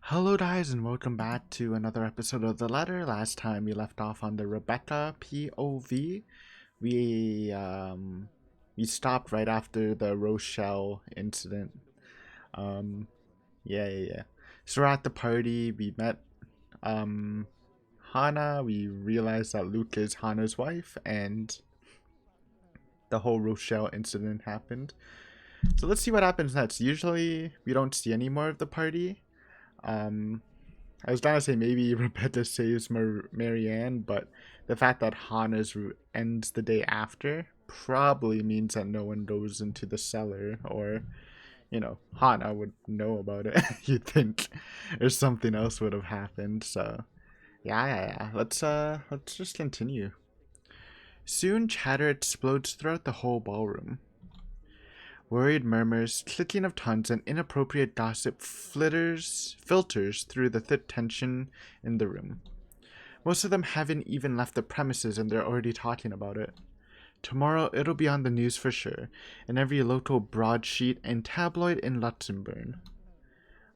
Hello guys and welcome back to another episode of The Letter. Last time we left off on the Rebecca POV. We um we stopped right after the Rochelle incident. Um yeah. So we're at the party, we met Hana, we realized that Luke is Hana's wife, and the whole Rochelle incident happened. So let's see what happens next. Usually we don't see any more of the party. Um I was gonna say maybe Rebecca saves Marianne, but the fact that Hana's route ends the day after probably means that no one goes into the cellar, or Hana would know about it. You'd think, or something else would have happened. So yeah. Let's just continue. Soon, chatter explodes throughout the whole ballroom. Worried murmurs, clicking of tongues, and inappropriate gossip filters through the thick tension in the room. Most of them haven't even left the premises and they're already talking about it. Tomorrow it'll be on the news for sure, in every local broadsheet and tabloid in Luxembourg.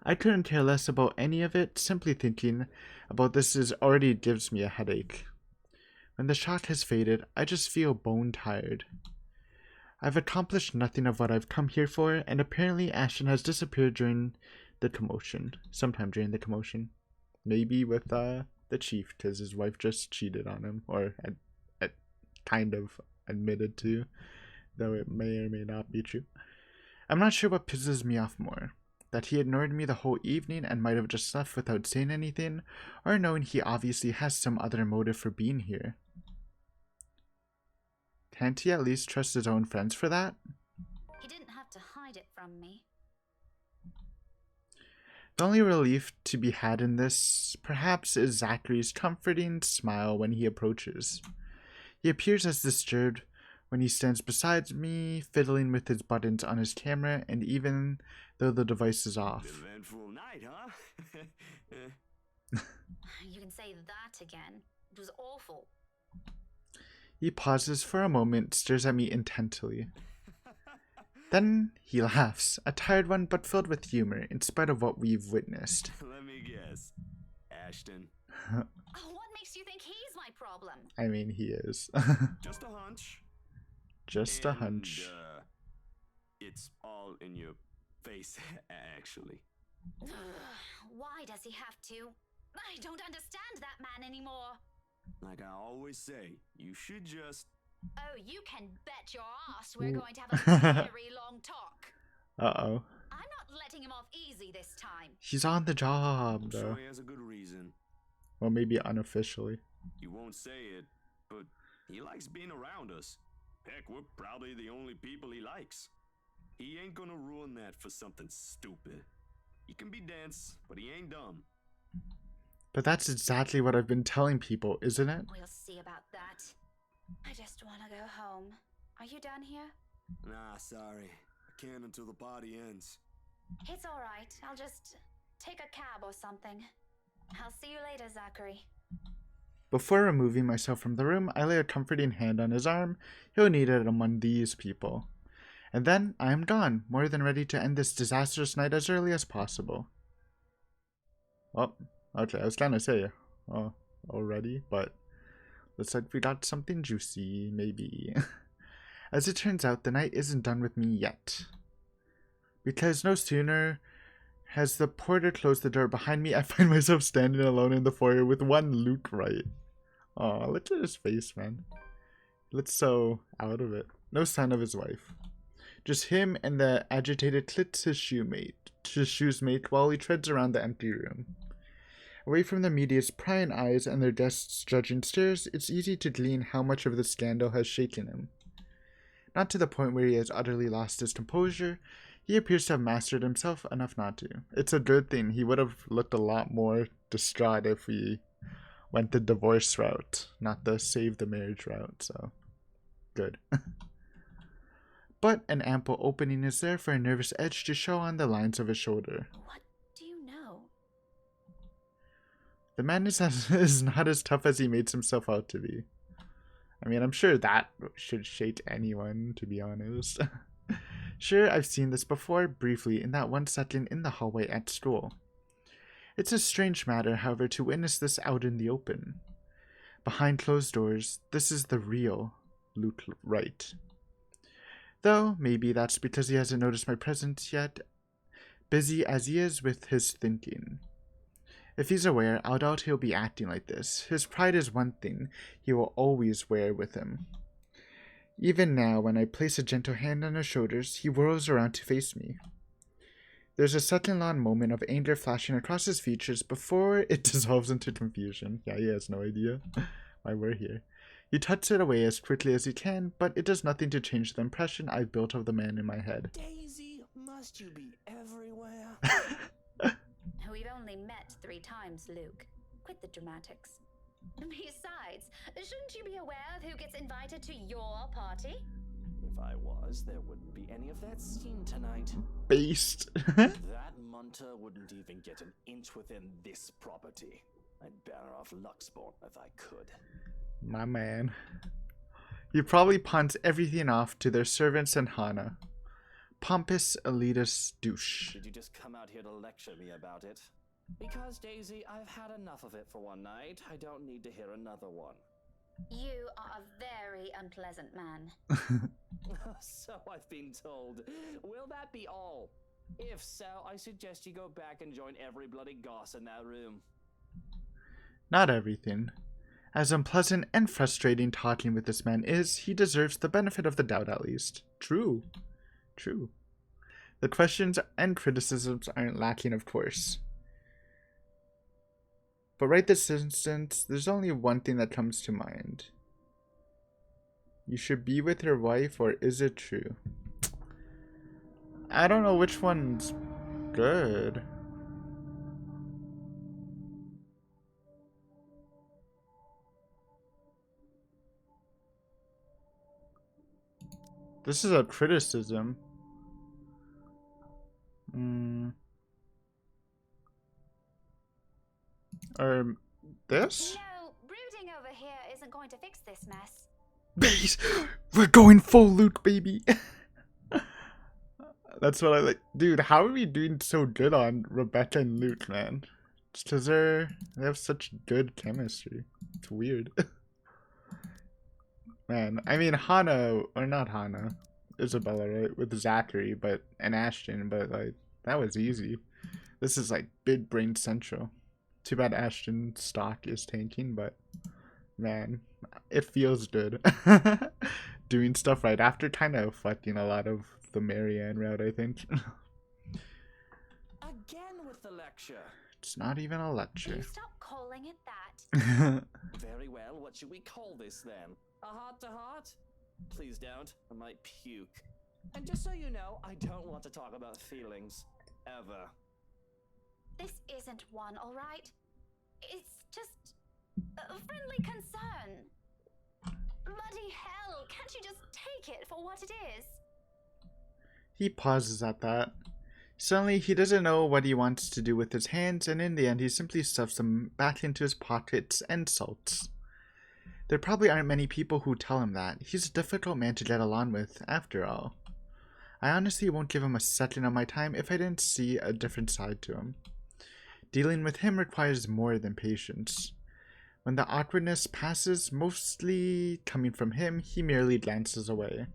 I couldn't care less about any of it, simply thinking about this already gives me a headache. When the shock has faded, I just feel bone tired. I've accomplished nothing of what I've come here for, and apparently Ashton has disappeared during the commotion. Sometime during the commotion. Maybe with the chief, because his wife just cheated on him, or kind of admitted to, though it may or may not be true. I'm not sure what pisses me off more. That he ignored me the whole evening and might have just left without saying anything, or knowing he obviously has some other motive for being here. Can't he at least trust his own friends for that? He didn't have to hide it from me. The only relief to be had in this, perhaps, is Zachary's comforting smile when he approaches. He appears as disturbed when he stands beside me, fiddling with his buttons on his camera, and even though the device is off. Eventful night, huh? You can say that again. It was awful. He pauses for a moment, stares at me intently. Then he laughs, a tired one but filled with humor, in spite of what we've witnessed. Let me guess. Ashton. Oh, what makes you think he's my problem? I mean, he is. Just a hunch. Just a hunch. It's all in your face, actually. Why does he have to? I don't understand that man anymore. Like I always say, you should just... Oh, you can bet your ass we're going to have a very long talk. Uh-oh. I'm not letting him off easy this time. He's on the job, I'm though. sure he has a good reason. Well, maybe unofficially. You won't say it, but he likes being around us. Heck, we're probably the only people he likes. He ain't gonna ruin that for something stupid. He can be dense, but he ain't dumb. But that's exactly what I've been telling people, isn't it? We'll see about that. I just want to go home. Are you done here? Nah, sorry. I can't until the party ends. It's alright. I'll just take a cab or something. I'll see you later, Zachary. Before removing myself from the room, I lay a comforting hand on his arm. He'll need it among these people. And then I am gone, more than ready to end this disastrous night as early as possible. Oh, okay, I was gonna say, already, but looks like we got something juicy, maybe. As it turns out, the night isn't done with me yet. Because no sooner has the porter closed the door behind me, I find myself standing alone in the foyer with one Luke right. Aw, look at his face, man. He looks so out of it. No sign of his wife. Just him and the agitated Klitz, his shoes mate, while he treads around the empty room. Away from the media's prying eyes and their guests' judging stares, it's easy to glean how much of the scandal has shaken him. Not to the point where he has utterly lost his composure, he appears to have mastered himself enough not to. It's a good thing. He would have looked a lot more distraught if we went the divorce route, not the save the marriage route, so good. But an ample opening is there for a nervous edge to show on the lines of his shoulder. What do you know? The man is not as tough as he makes himself out to be. I mean, I'm sure that should shake anyone, to be honest. Sure, I've seen this before, briefly, in that one setting in the hallway at school. It's a strange matter, however, to witness this out in the open. Behind closed doors, this is the real Luke Wright. Though, maybe that's because he hasn't noticed my presence yet, busy as he is with his thinking. If he's aware, I doubt he'll be acting like this. His pride is one thing he will always wear with him. Even now, when I place a gentle hand on his shoulders, he whirls around to face me. There's a sudden long moment of anger flashing across his features before it dissolves into confusion. Yeah, he has no idea why we're here. He tucks it away as quickly as he can, but it does nothing to change the impression I've built of the man in my head. Daisy, must you be everywhere? We've only met 3 times, Luke. Quit the dramatics. Besides, shouldn't you be aware of who gets invited to your party? If I was, there wouldn't be any of that scene tonight. Based. That munter wouldn't even get an inch within this property. I'd banner off Luxport if I could. My man. He probably pawns everything off to their servants and Hana. Pompous, elitist douche. Did you just come out here to lecture me about it? Because, Daisy, I've had enough of it for one night. I don't need to hear another one. You are a very unpleasant man. So I've been told. Will that be all? If so, I suggest you go back and join every bloody goss in that room. Not everything. As unpleasant and frustrating talking with this man is, he deserves the benefit of the doubt at least. True. True. The questions and criticisms aren't lacking, of course. But right this instant, there's only one thing that comes to mind. You should be with your wife, or is it true? I don't know which one's good. This is a criticism. This? No, brooding over here isn't going to fix this mess. Please, we're going full Luke, baby. That's what I like. Dude, how are we doing so good on Rebecca and Luke, man? It's because they have such good chemistry. It's weird. Man, I mean, Hana, or not Hana, Isabella, right? With Zachary, and Ashton, but like, that was easy. This is like big brain central. Too bad Ashton's stock is tanking, but man, it feels good. Doing stuff right after kind of fucking a lot of the Marianne route, I think. Again with the lecture. It's not even a lecture. You stop calling it that. Very well, what should we call this then? A heart-to-heart? Please don't, I might puke. And just so you know, I don't want to talk about feelings. Ever. This isn't one, alright? It's just a friendly concern. Bloody hell, can't you just take it for what it is? He pauses at that. Suddenly, he doesn't know what he wants to do with his hands, and in the end, he simply stuffs them back into his pockets and sulks. There probably aren't many people who tell him that. He's a difficult man to get along with, after all. I honestly won't give him a second of my time if I didn't see a different side to him. Dealing with him requires more than patience. When the awkwardness passes, mostly coming from him, he merely glances away.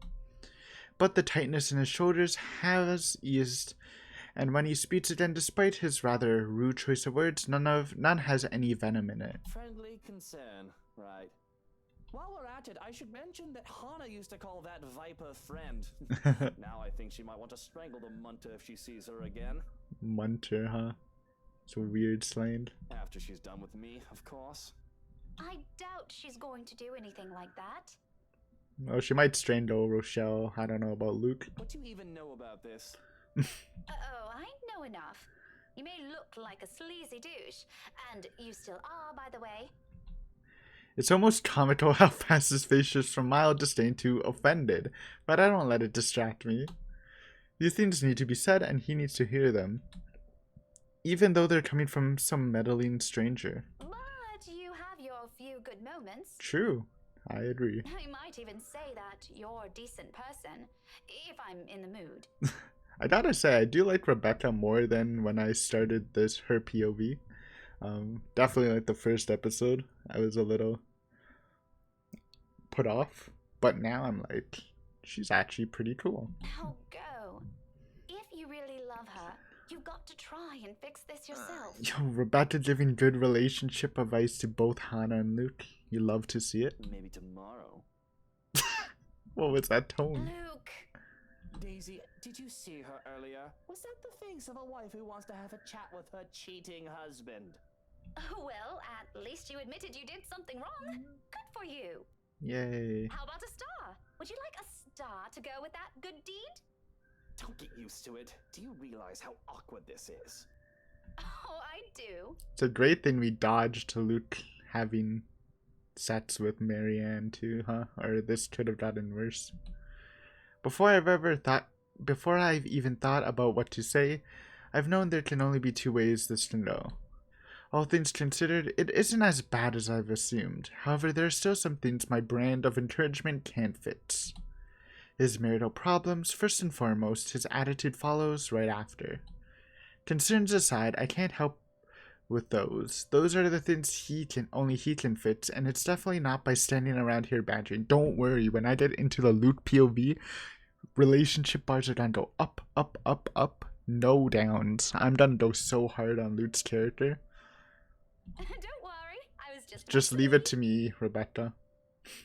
But the tightness in his shoulders has eased, and when he speaks again, despite his rather rude choice of words, none has any venom in it. Friendly concern, right. While we're at it, I should mention that Hana used to call that viper friend. Now I think she might want to strangle the munter if she sees her again. Munter, huh? It's a weird slang. After she's done with me, of course. I doubt she's going to do anything like that. Oh, she might strangle Rochelle. I don't know about Luke. What do you even know about this? Oh, I know enough. You may look like a sleazy douche, and you still are, by the way. It's almost comical how fast his face shifts from mild disdain to offended, but I don't let it distract me. These things need to be said, and he needs to hear them, even though they're coming from some meddling stranger. But you have your few good moments. True, I agree. I might even say that you're a decent person, if I'm in the mood. I gotta say, I do like Rebecca more than when I started her POV. Definitely like the first episode, I was a little put off, but now I'm like, she's actually pretty cool. Now go. If you really love her, you've got to try and fix this yourself. Yo, Rebecca giving good relationship advice to both Hannah and Luke. You love to see it. Maybe tomorrow. What was that tone? Luke! Daisy, did you see her earlier? Was that the face of a wife who wants to have a chat with her cheating husband? Well, at least you admitted you did something wrong. Good for you. Yay. How about a star? Would you like a star to go with that good deed? Don't get used to it. Do you realize how awkward this is? Oh, I do. It's a great thing we dodged Luke having sets with Marianne too, huh? Or this could have gotten worse. Before I've even thought about what to say, I've known there can only be two ways this can go. All things considered, it isn't as bad as I've assumed. However, there are still some things my brand of encouragement can't fix. His marital problems, first and foremost, his attitude follows right after. Concerns aside, I can't help with those. Those are the things only he can fix, and it's definitely not by standing around here badgering. Don't worry, when I get into the Luke POV, relationship bars are gonna go up, up, up, up, no downs. I'm gonna go so hard on Luke's character. Don't worry, I was Just leave it to me, Rebecca.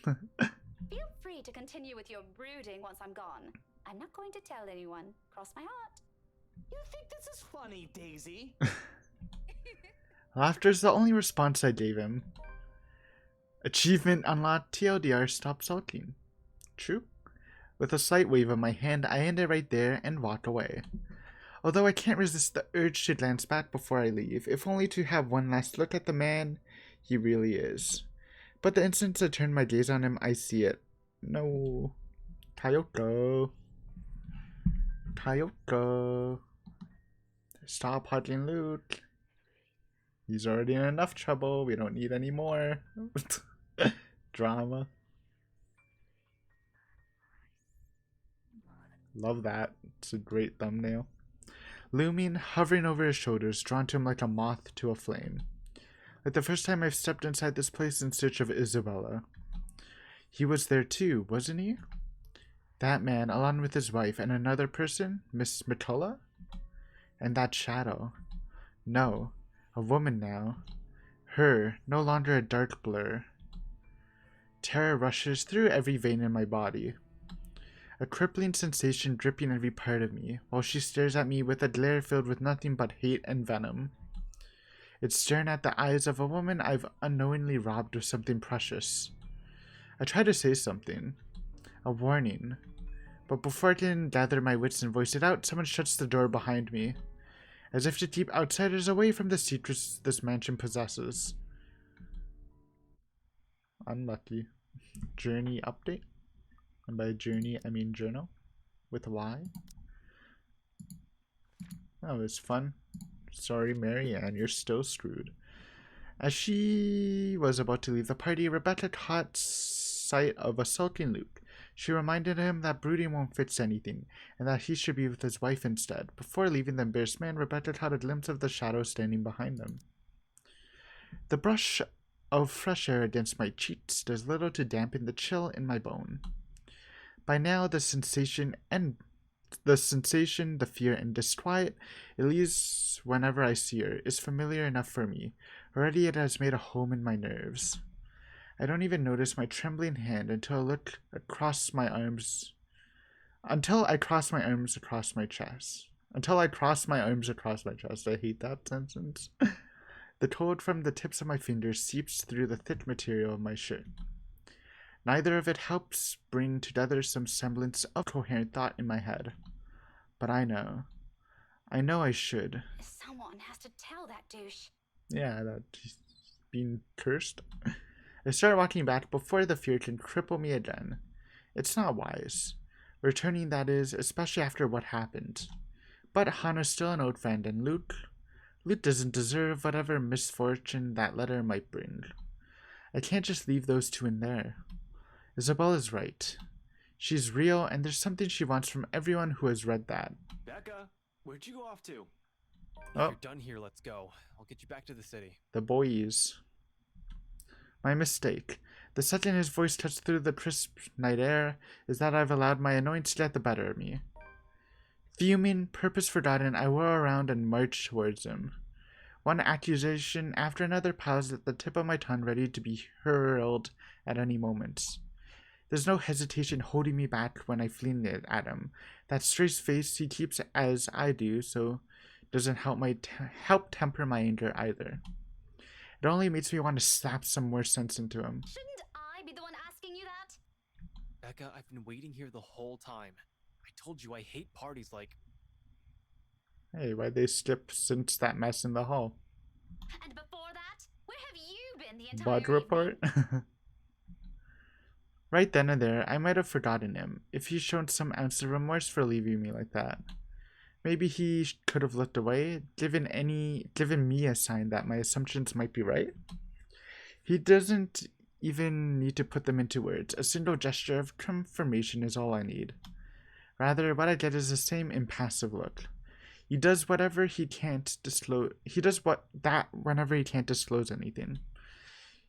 Feel free to continue with your brooding once I'm gone. I'm not going to tell anyone. Cross my heart. You think this is funny, Daisy? Laughter's the only response I gave him. Achievement unlocked, TLDR, stop sulking. True. With a slight wave of my hand, I end it right there and walk away. Although I can't resist the urge to glance back before I leave, if only to have one last look at the man he really is. But the instant I turn my gaze on him, I see it. No. Kayoko. Kayoko. Stop hugging Luke. He's already in enough trouble. We don't need any more. Drama. Love that. It's a great thumbnail. Looming, hovering over his shoulders, drawn to him like a moth to a flame. Like the first time I've stepped inside this place in search of Isabella. He was there too, wasn't he? That man, along with his wife, and another person, Miss McCullough? And that shadow. No, a woman now. Her, no longer a dark blur. Terror rushes through every vein in my body. A crippling sensation dripping every part of me, while she stares at me with a glare filled with nothing but hate and venom. It's staring at the eyes of a woman I've unknowingly robbed of something precious. I try to say something. A warning. But before I can gather my wits and voice it out, someone shuts the door behind me, as if to keep outsiders away from the secrets this mansion possesses. Unlucky. Journey update. And by journey, I mean journal. With a Y. That was fun. Sorry, Marianne, you're still screwed. As she was about to leave the party, Rebecca caught sight of a sulking Luke. She reminded him that brooding won't fix anything, and that he should be with his wife instead. Before leaving the embarrassed man, Rebecca caught a glimpse of the shadow standing behind them. The brush of fresh air against my cheeks does little to dampen the chill in my bone. By now, the sensation, the fear, and disquiet it leaves whenever I see her is familiar enough for me. Already it has made a home in my nerves. I don't even notice my trembling hand until I cross my arms across my chest. I hate that sentence. The cold from the tips of my fingers seeps through the thick material of my shirt. Neither of it helps bring together some semblance of coherent thought in my head. But I know I should. Someone has to tell that douche. Yeah, that he's being cursed. I start walking back before the fear can cripple me again. It's not wise. Returning, that is, especially after what happened. But Hannah's still an old friend, and Luke doesn't deserve whatever misfortune that letter might bring. I can't just leave those two in there. Isabella's right. She's real, and there's something she wants from everyone who has read that. Becca, where'd you go off to? If Oh. you're done here, let's go. I'll get you back to the city. The boys. My mistake. The sudden his voice touched through the crisp night air is that I've allowed my annoyance to get the better of me. Fuming, purpose forgotten, I whirl around and march towards him. One accusation after another piles at the tip of my tongue, ready to be hurled at any moment. There's no hesitation holding me back when I fling it at him. That straight face he keeps as I do, so doesn't help temper my anger either. It only makes me want to slap some more sense into him. Shouldn't I be the one asking you that? Becca, I've been waiting here the whole time. I told you I hate parties like... Hey, why'd they skip since that mess in the hall? And before that, where have you been the entire Bud evening? report? Right then and there, I might have forgotten him, if he's shown some ounce of remorse for leaving me like that. Maybe he could have looked away, given me a sign that my assumptions might be right. He doesn't even need to put them into words. A single gesture of confirmation is all I need. Rather, what I get is the same impassive look. He does whatever he can't disclose. Whenever he can't disclose anything.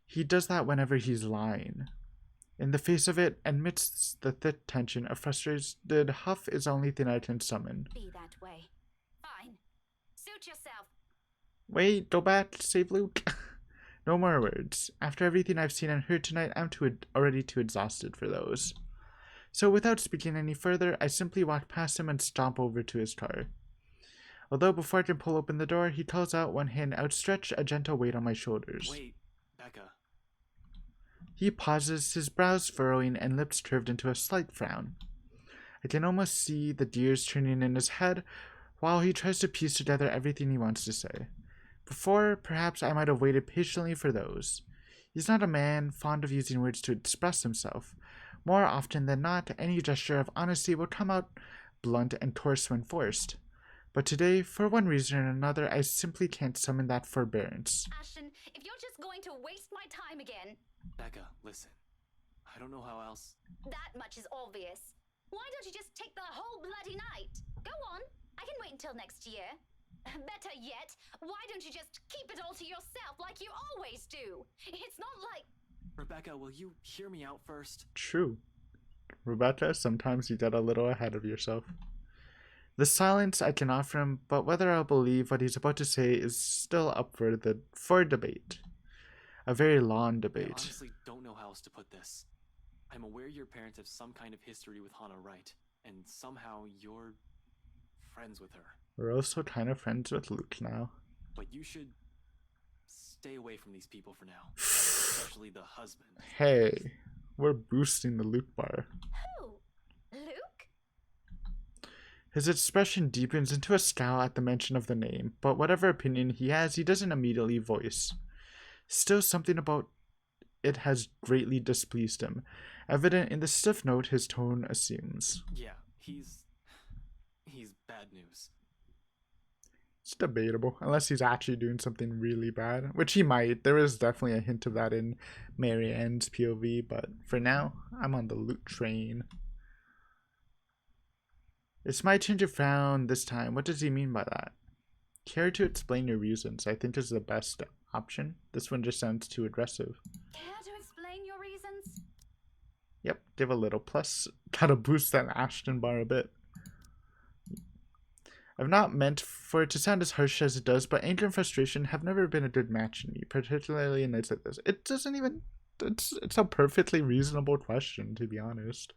He does that whenever he's lying. In the face of it, amidst the thick tension, a frustrated huff is the only thing I can summon. Be that way. Fine. Suit yourself. Wait, go back, save Luke. No more words. After everything I've seen and heard tonight, I'm already too exhausted for those. So without speaking any further, I simply walk past him and stomp over to his car. Although before I can pull open the door, he calls out, one hand outstretched, a gentle weight on my shoulders. Wait, Becca. He pauses, his brows furrowing and lips curved into a slight frown. I can almost see the gears turning in his head while he tries to piece together everything he wants to say. Before, perhaps I might have waited patiently for those. He's not a man fond of using words to express himself. More often than not, any gesture of honesty will come out blunt and coarse when forced. But today, for one reason or another, I simply can't summon that forbearance. Ashton, if you're just going to waste my time again... Becca, listen. I don't know how else... That much is obvious. Why don't you just take the whole bloody night? Go on. I can wait until next year. Better yet, why don't you just keep it all to yourself like you always do? It's not like... Rebecca, will you hear me out first? True. Rebecca, sometimes you get a little ahead of yourself. The silence I can offer him, but whether I'll believe what he's about to say is still up for debate. A very long I debate. honestly don't know how else to put this. I'm aware your parents have some kind of history with Hana Wright, and somehow you're friends with her. We're also kind of friends with Luke now. But you should stay away from these people for now. Especially the husband. Hey, we're boosting the Luke bar. Who? Luke? His expression deepens into a scowl at the mention of the name, but whatever opinion he has, he doesn't immediately voice. Still, something about it has greatly displeased him, evident in the stiff note his tone assumes. Yeah, he's bad news. It's debatable, unless he's actually doing something really bad, which he might. There is definitely a hint of that in Marianne's POV, but for now, I'm on the Luke train. It's my turn to frown this time. What does he mean by that? Care to explain your reasons, I think is the best option. This one just sounds too aggressive. Care to explain your reasons? Yep, give a little plus. Gotta boost that Ashton bar a bit. I've not meant for it to sound as harsh as it does, but anger and frustration have never been a good match in me, particularly in nights like this. It doesn't even... It's a perfectly reasonable question, to be honest.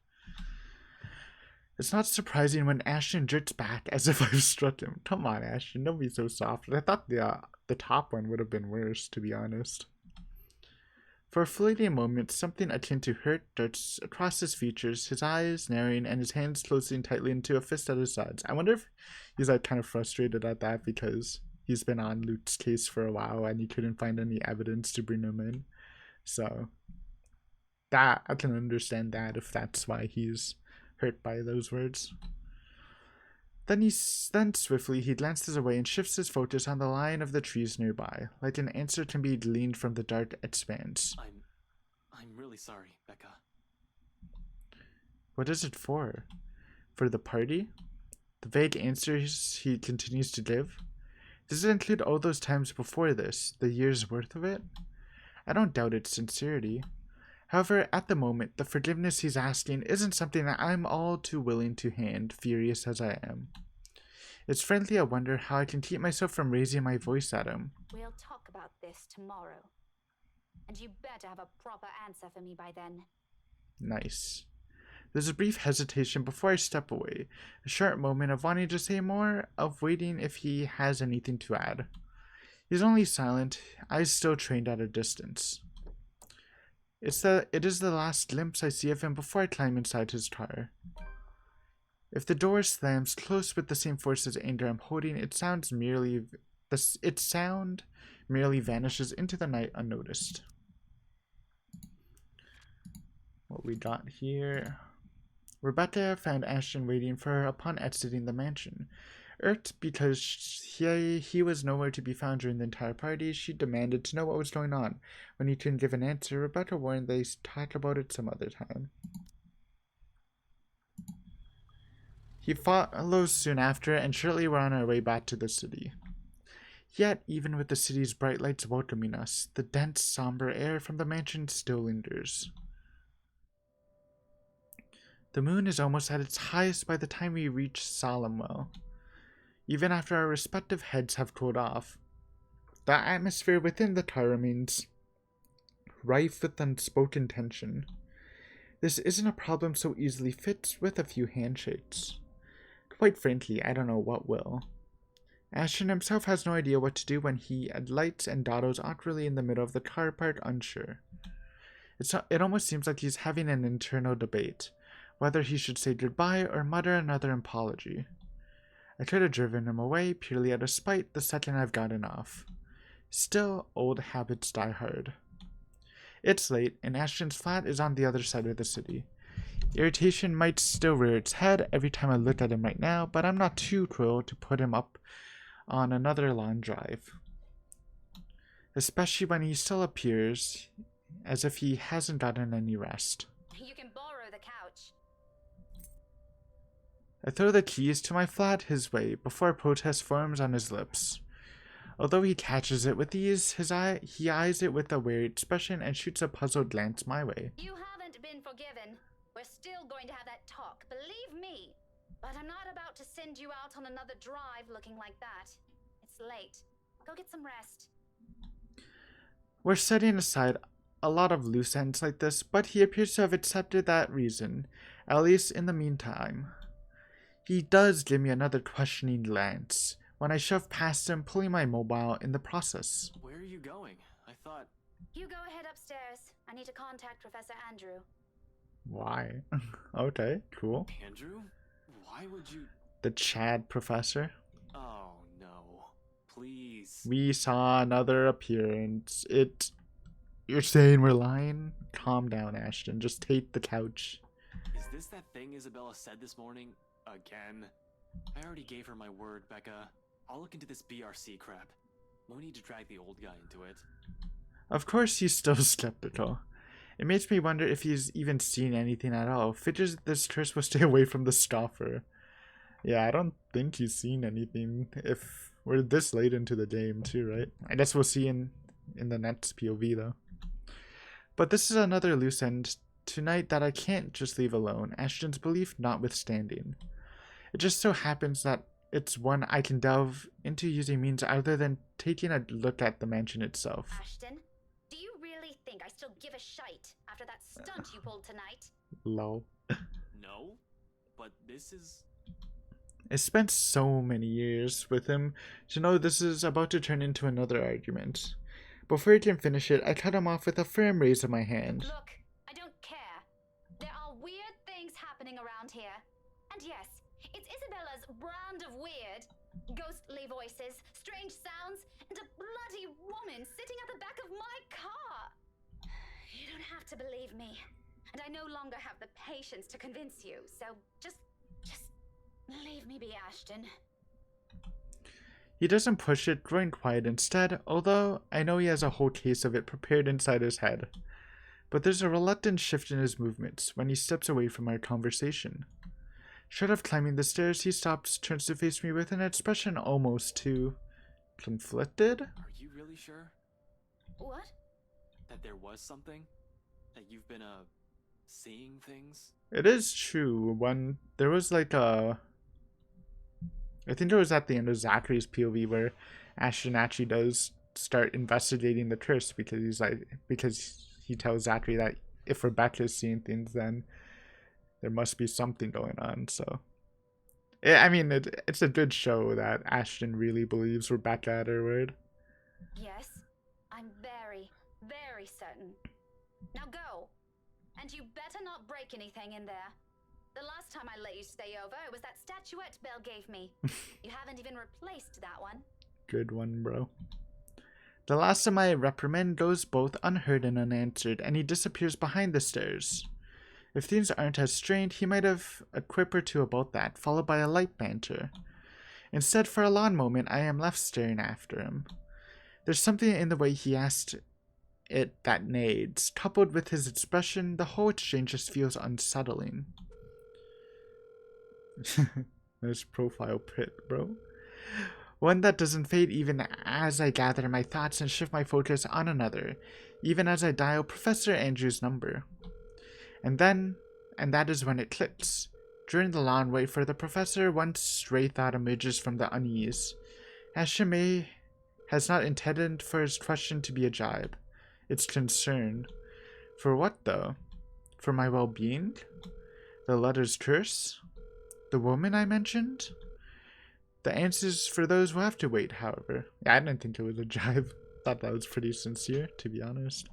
It's not surprising when Ashton jerks back as if I've struck him. Come on, Ashton, don't be so soft. I thought the top one would have been worse, to be honest. For a fleeting moment, something akin to hurt darts across his features, his eyes narrowing and his hands closing tightly into a fist at his sides. I wonder if he's like kind of frustrated at that because he's been on Luke's case for a while and he couldn't find any evidence to bring him in. So that I can understand that if that's why he's hurt by those words. Then swiftly he glances away and shifts his focus on the line of the trees nearby, like an answer can be gleaned from the dark expanse. I'm really sorry, Becca. What is it for? For the party? The vague answers he continues to give? Does it include all those times before this, the year's worth of it? I don't doubt its sincerity. However, at the moment, the forgiveness he's asking isn't something that I'm all too willing to hand, furious as I am. It's frankly a wonder how I can keep myself from raising my voice at him. We'll talk about this tomorrow. And you better have a proper answer for me by then. Nice. There's a brief hesitation before I step away, a short moment of wanting to say more, of waiting if he has anything to add. He's only silent, eyes still trained at a distance. It is the last glimpse I see of him before I climb inside his car. If the door slams close with the same force as anger I'm holding, its sound merely vanishes into the night unnoticed. What we got here? Rebecca found Ashton waiting for her upon exiting the mansion. Irked because he was nowhere to be found during the entire party, she demanded to know what was going on. When he couldn't give an answer, Rebecca warned they talk about it some other time. He follows soon after, and shortly we're on our way back to the city. Yet, even with the city's bright lights welcoming us, the dense, somber air from the mansion still lingers. The moon is almost at its highest by the time we reach Solemnwell. Even after our respective heads have cooled off, the atmosphere within the car remains rife with unspoken tension. This isn't a problem so easily fixed with a few handshakes. Quite frankly, I don't know what will. Ashton himself has no idea what to do when he alights and dawdles awkwardly in the middle of the car park, unsure. It almost seems like he's having an internal debate, whether he should say goodbye or mutter another apology. I could have driven him away purely out of spite the second I've gotten off. Still, old habits die hard. It's late, and Ashton's flat is on the other side of the city. Irritation might still rear its head every time I look at him right now, but I'm not too cruel to put him up on another long drive. Especially when he still appears as if he hasn't gotten any rest. You can borrow the couch. I throw the keys to my flat his way before protest forms on his lips. Although he catches it with ease, he eyes it with a wary expression and shoots a puzzled glance my way. You haven't been forgiven. We're still going to have that talk, believe me. But I'm not about to send you out on another drive looking like that. It's late. Go get some rest. We're setting aside a lot of loose ends like this, but he appears to have accepted that reason, at least in the meantime. He does give me another questioning glance when I shove past him, pulling my mobile in the process. Where are you going? I thought... You go ahead upstairs. I need to contact Professor Andrew. Why? Okay, cool. Andrew? Why would you... The Chad professor. Oh, no. Please. We saw another appearance. You're saying we're lying? Calm down, Ashton. Just take the couch. Is this that thing Isabella said this morning? Again? I already gave her my word, Becca. I'll look into this BRC crap. No need to drag the old guy into it. Of course he's still skeptical. It makes me wonder if he's even seen anything at all. Figures this curse will stay away from the scoffer. Yeah, I don't think he's seen anything if we're this late into the game too, right? I guess we'll see in the next POV though. But this is another loose end tonight that I can't just leave alone, Ashton's belief notwithstanding. It just so happens that it's one I can delve into using means other than taking a look at the mansion itself. Ashton, do you really think I still give a shite after that stunt you pulled tonight? Lol. No? But this is... I spent so many years with him to know this is about to turn into another argument. Before he can finish it, I cut him off with a firm raise of my hand. Look, I don't care. There are weird things happening around here. And yes, it's Isabella's brand of weird. Ghostly voices, strange sounds, and a bloody woman sitting at the back of my car. You don't have to believe me. And I no longer have the patience to convince you, so just leave me be, Ashton. He doesn't push it, growing quiet instead, although I know he has a whole case of it prepared inside his head. But there's a reluctant shift in his movements when he steps away from our conversation. Short of climbing the stairs, he stops, turns to face me with an expression almost too conflicted. Are you really sure What? that there was something? That you've been, seeing things? It is true. When there was like a, I think it was at the end of Zachary's POV where Ashton actually does start investigating the curse because he tells Zachary that if Rebecca's seeing things, then there must be something going on. So, I mean, it's a good show that Ashton really believes Rebecca at her word. Yes, I'm very, very certain. Now go. And you better not break anything in there. The last time I let you stay over, it was that statuette Belle gave me. You haven't even replaced that one. Good one, bro. The last of my reprimand goes both unheard and unanswered, and he disappears behind the stairs. If things aren't as strained, he might have a quip or two about that, followed by a light banter. Instead, for a long moment, I am left staring after him. There's something in the way he asked it that nades. Coupled with his expression, the whole exchange just feels unsettling. Nice profile pic, bro. One that doesn't fade even as I gather my thoughts and shift my focus on another, even as I dial Professor Andrew's number. And that is when it clicks. During the long wait for the professor, one stray thought emerges from the unease. Ashime has not intended for his question to be a jibe. It's concern. For what, though? For my well-being? The letter's curse? The woman I mentioned? The answers for those who have to wait, however. Yeah, I didn't think it was a jibe. Thought that was pretty sincere, to be honest.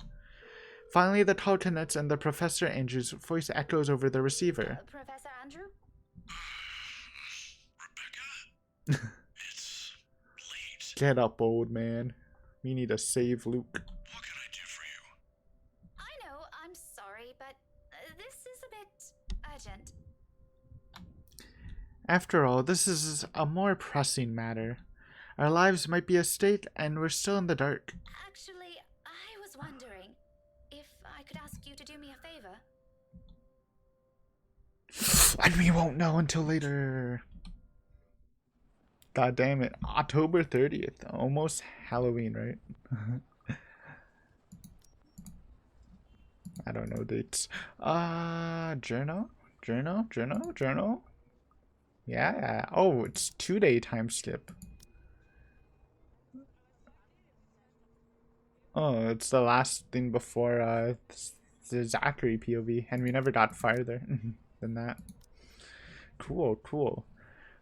Finally, the call connects and the Professor Andrew's voice echoes over the receiver. Professor Andrew? Rebecca? It's late. Get up, old man. We need to save Luke. What can I do for you? I know, I'm sorry, but this is a bit urgent. After all, this is a more pressing matter. Our lives might be at stake, and we're still in the dark. Actually, I was wondering if I could ask you to do me a favor. And we won't know until later. God damn it. October 30th. Almost Halloween, right? I don't know dates. Journal? Journal? Yeah. Oh, it's 2-day time skip. Oh, it's the last thing before the Zachary POV, and we never got farther than that. Cool.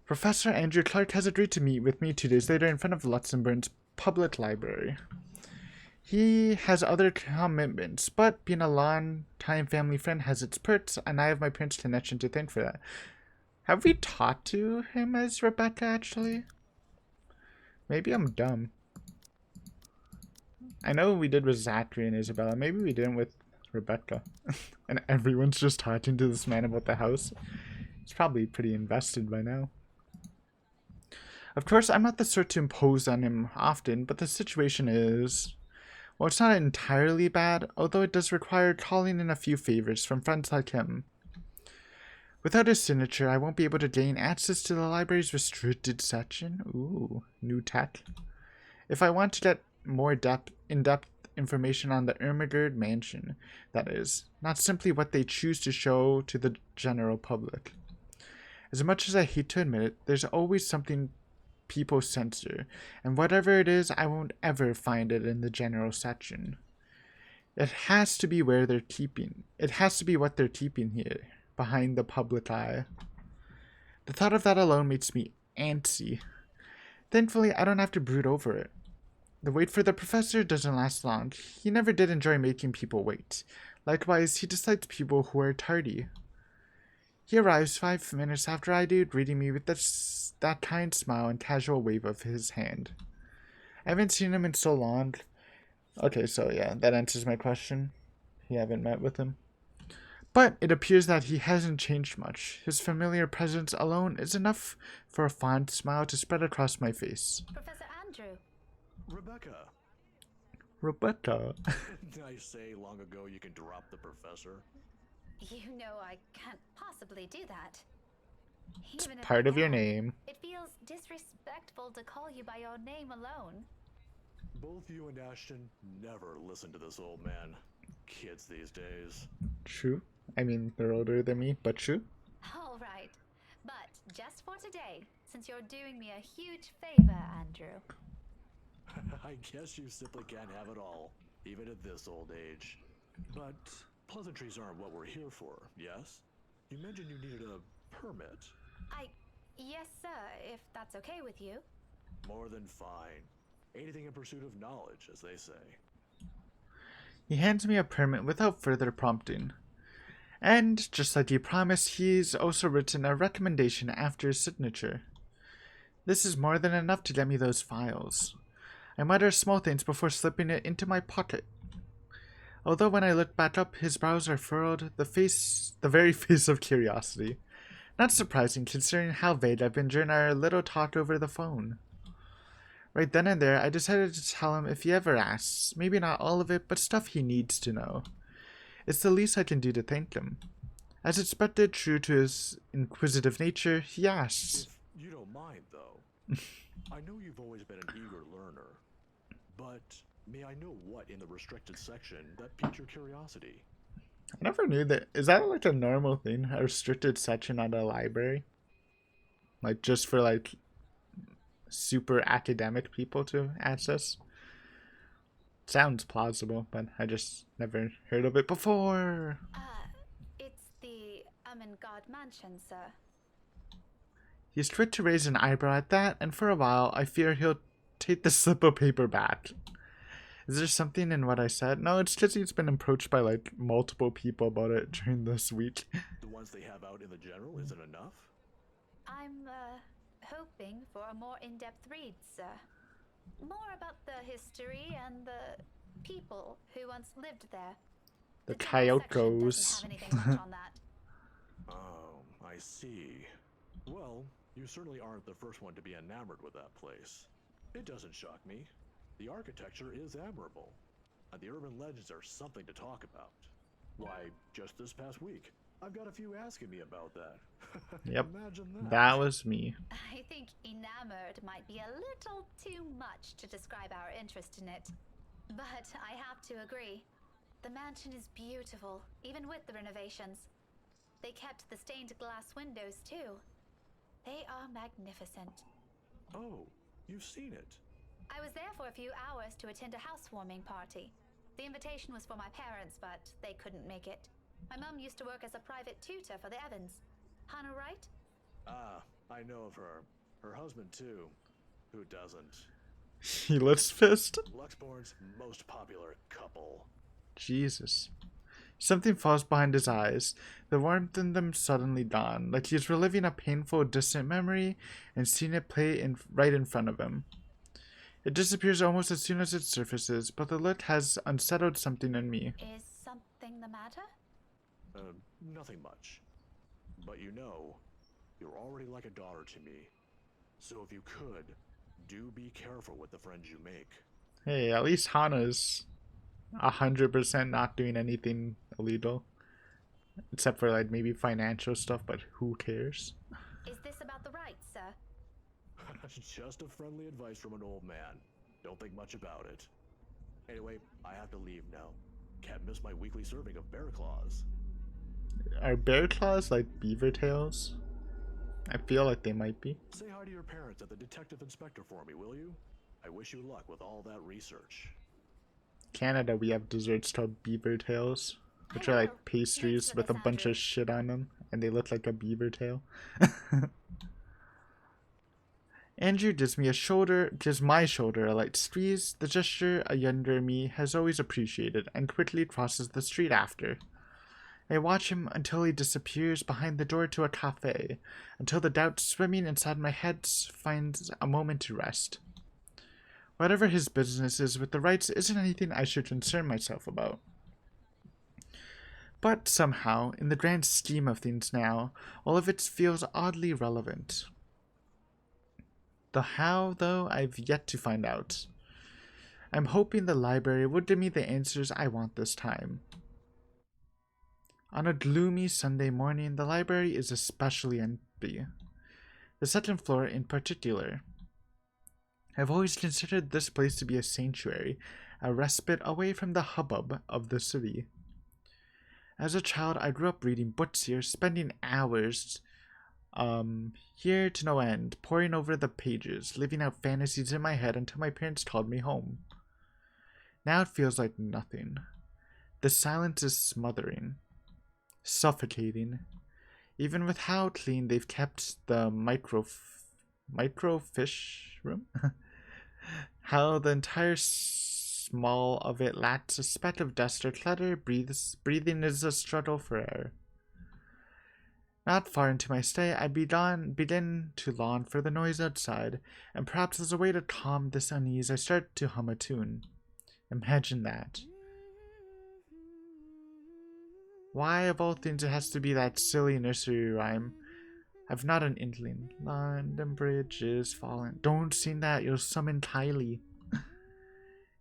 Professor Andrew Clark has agreed to meet with me 2 days later in front of Luxembourg's public library. He has other commitments, but being a long-time family friend has its perks, and I have my parents' connection to thank for that. Have we talked to him as Rebecca, actually? Maybe I'm dumb. I know we did with Zachary and Isabella. Maybe we didn't with Rebecca. And everyone's just talking to this man about the house. He's probably pretty invested by now. Of course, I'm not the sort to impose on him often, but the situation is... well, it's not entirely bad, although it does require calling in a few favors from friends like him. Without his signature, I won't be able to gain access to the library's restricted section. Ooh, new tech. If I want to get more in-depth information on the Ermagerd mansion, that is, not simply what they choose to show to the general public. As much as I hate to admit it, there's always something people censor, and whatever it is, I won't ever find it in the general section. It has to be where they're keeping. It has to be what they're keeping here, behind the public eye. The thought of that alone makes me antsy. Thankfully, I don't have to brood over it. The wait for the professor doesn't last long. He never did enjoy making people wait. Likewise, he dislikes people who are tardy. He arrives 5 minutes after I do, greeting me with that kind smile and casual wave of his hand. I haven't seen him in so long. Okay, so yeah, that answers my question. You haven't met with him. But it appears that he hasn't changed much. His familiar presence alone is enough for a fond smile to spread across my face. Professor Andrew. Rebecca. Rebecca. Did I say long ago you can drop the professor? You know I can't possibly do that. It's Even if part I of your can, name. it feels disrespectful to call you by your name alone. Both you and Ashton never listen to this old man. Kids these days. True. I mean, they're older than me, but true. All right. But just for today, since you're doing me a huge favor, Andrew. I guess you simply can't have it all, even at this old age. But pleasantries aren't what we're here for, yes? You mentioned you needed a permit. Yes, sir, if that's okay with you. More than fine. Anything in pursuit of knowledge, as they say. He hands me a permit without further prompting. And, just like he promised, he's also written a recommendation after his signature. This is more than enough to get me those files. I mutter small things before slipping it into my pocket. Although when I look back up, his brows are furrowed, the very face of curiosity. Not surprising considering how vague I've been during our little talk over the phone. Right then and there, I decided to tell him if he ever asks, maybe not all of it, but stuff he needs to know. It's the least I can do to thank him. As expected, true to his inquisitive nature, he asks. If you don't mind, though, I know you've always been an eager learner, but may I know what in the restricted section that piqued your curiosity? I never knew that. Is that like a normal thing? A restricted section at a library? Like just for like super academic people to access? Sounds plausible, but I just never heard of it before. It's the God mansion, sir. He's quick to raise an eyebrow at that, and for a while I fear he'll take the slip of paper back. Is there something in what I said? No, it's because he's been approached by like multiple people about it during this week. The ones they have out in the general isn't enough? I'm, hoping for a more in-depth read, sir. More about the history and the people who once lived there. The general section Kyokos. doesn't have anything much on that. Oh, I see. Well, you certainly aren't the first one to be enamored with that place. It doesn't shock me. The architecture is admirable, and the urban legends are something to talk about. Why, just this past week, I've got a few asking me about that. Yep, Imagine that. that was me. I think enamored might be a little too much to describe our interest in it. But I have to agree. The mansion is beautiful, even with the renovations. They kept the stained glass windows too. They are magnificent. Oh, you've seen it. I was there for a few hours to attend a housewarming party. The invitation was for my parents, but they couldn't make it. My mum used to work as a private tutor for the Evans. Hannah, right? Ah, I know of her. Her husband, too. Who doesn't? He lifts fist. Luxborn's most popular couple. Jesus. Something falls behind his eyes. The warmth in them suddenly dawn, like he's reliving a painful, distant memory and seeing it play right in front of him. It disappears almost as soon as it surfaces, but the look has unsettled something in me. Is something the matter? Nothing much. But you know, you're already like a daughter to me. So if you could, do be careful with the friends you make. Hey, at least Hana's 100% not doing anything illegal. Except for like maybe financial stuff, but who cares? Is this about the rights, sir? Just a friendly advice from an old man. Don't think much about it. Anyway, I have to leave now. Can't miss my weekly serving of bear claws. Are bear claws like beaver tails? I feel like they might be. Say hi to your parents at the detective inspector for me, will you? I wish you luck with all that research. Canada, we have desserts called beaver tails, which I are will. like pastries Thanks for with a this, bunch Andrew. of shit on them, and they look like a beaver tail. Andrew gives my shoulder a light squeeze, the gesture a younger me has always appreciated, and quickly crosses the street after. I watch him until he disappears behind the door to a cafe, until the doubt swimming inside my head finds a moment to rest. Whatever his business is with the rights isn't anything I should concern myself about. But somehow, in the grand scheme of things now, all of it feels oddly relevant. The how, though, I've yet to find out. I'm hoping the library will give me the answers I want this time. On a gloomy Sunday morning, the library is especially empty. the second floor in particular. I've always considered this place to be a sanctuary, a respite away from the hubbub of the city. As a child, I grew up reading books here, spending hours here to no end, poring over the pages, living out fantasies in my head until my parents called me home. Now it feels like nothing. The silence is smothering, suffocating, even with how clean they've kept the microfiche room. How the entire small of it lacks a speck of dust or clutter, breathing is a struggle for air. Not far into my stay, I begin to long for the noise outside, and perhaps as a way to calm this unease, I start to hum a tune. Imagine that. Why, of all things, it has to be that silly nursery rhyme? I've not an inkling. London Bridge is falling. Don't sing that, you'll summon Kylie.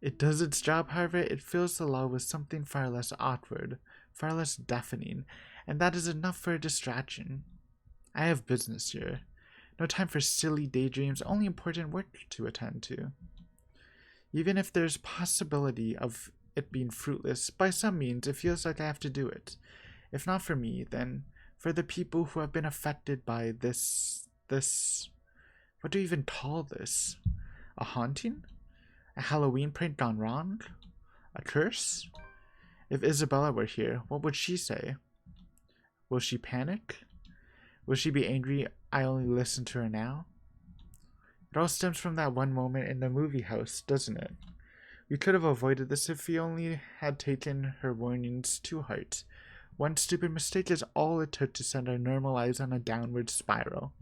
It does its job, however, it fills the lull with something far less awkward, far less deafening, and that is enough for a distraction. I have business here. No time for silly daydreams, only important work to attend to. Even if there's possibility of it being fruitless, by some means it feels like I have to do it. If not for me, then for the people who have been affected by this, what do you even call this? A haunting? A Halloween prank gone wrong? A curse? If Isabella were here, what would she say? Will she panic? Will she be angry I only listen to her now? It all stems from that one moment in the movie house, doesn't it? We could have avoided this if we only had taken her warnings to heart. One stupid mistake is all it took to send our normal lives on a downward spiral.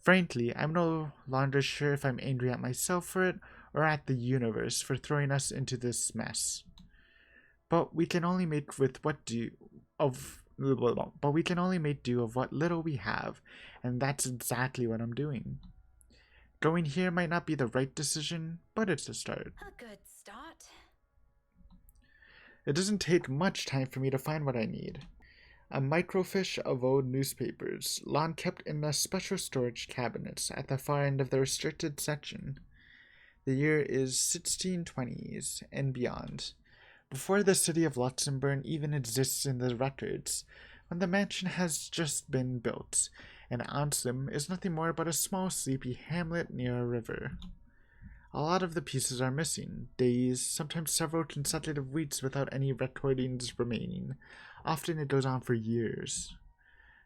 Frankly, I'm no longer sure if I'm angry at myself for it or at the universe for throwing us into this mess. But we can only make do of what little we have, and that's exactly what I'm doing. Going here might not be the right decision, but it's a start. A good start. It doesn't take much time for me to find what I need. A microfiche of old newspapers, long kept in the special storage cabinets at the far end of the restricted section. The year is 1620s and beyond, before the city of Luxembourg even exists in the records, when the mansion has just been built, and Anselm is nothing more but a small sleepy hamlet near a river. A lot of the pieces are missing, days, sometimes several consecutive weeks without any recordings remaining. Often it goes on for years.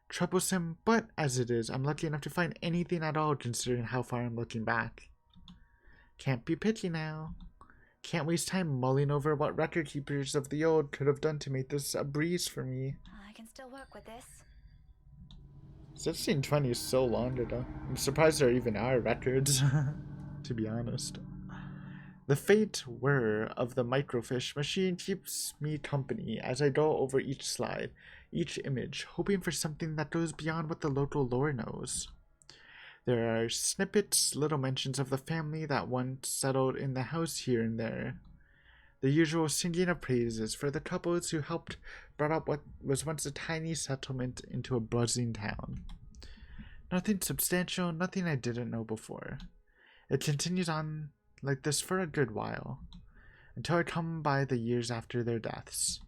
Troublesome, but as it is, I'm lucky enough to find anything at all considering how far I'm looking back. Can't be picky now. Can't waste time mulling over what record keepers of the old could have done to make this a breeze for me. I can still work with this. 1620 is so long ago. I'm surprised there even are records, to be honest. The faint whir of the microfiche machine keeps me company as I go over each slide, each image, hoping for something that goes beyond what the local lore knows. There are snippets, little mentions of the family that once settled in the house here and there. The usual singing of praises for the couples who helped brought up what was once a tiny settlement into a buzzing town. Nothing substantial, nothing I didn't know before. It continues on like this for a good while, until I come by the years after their deaths.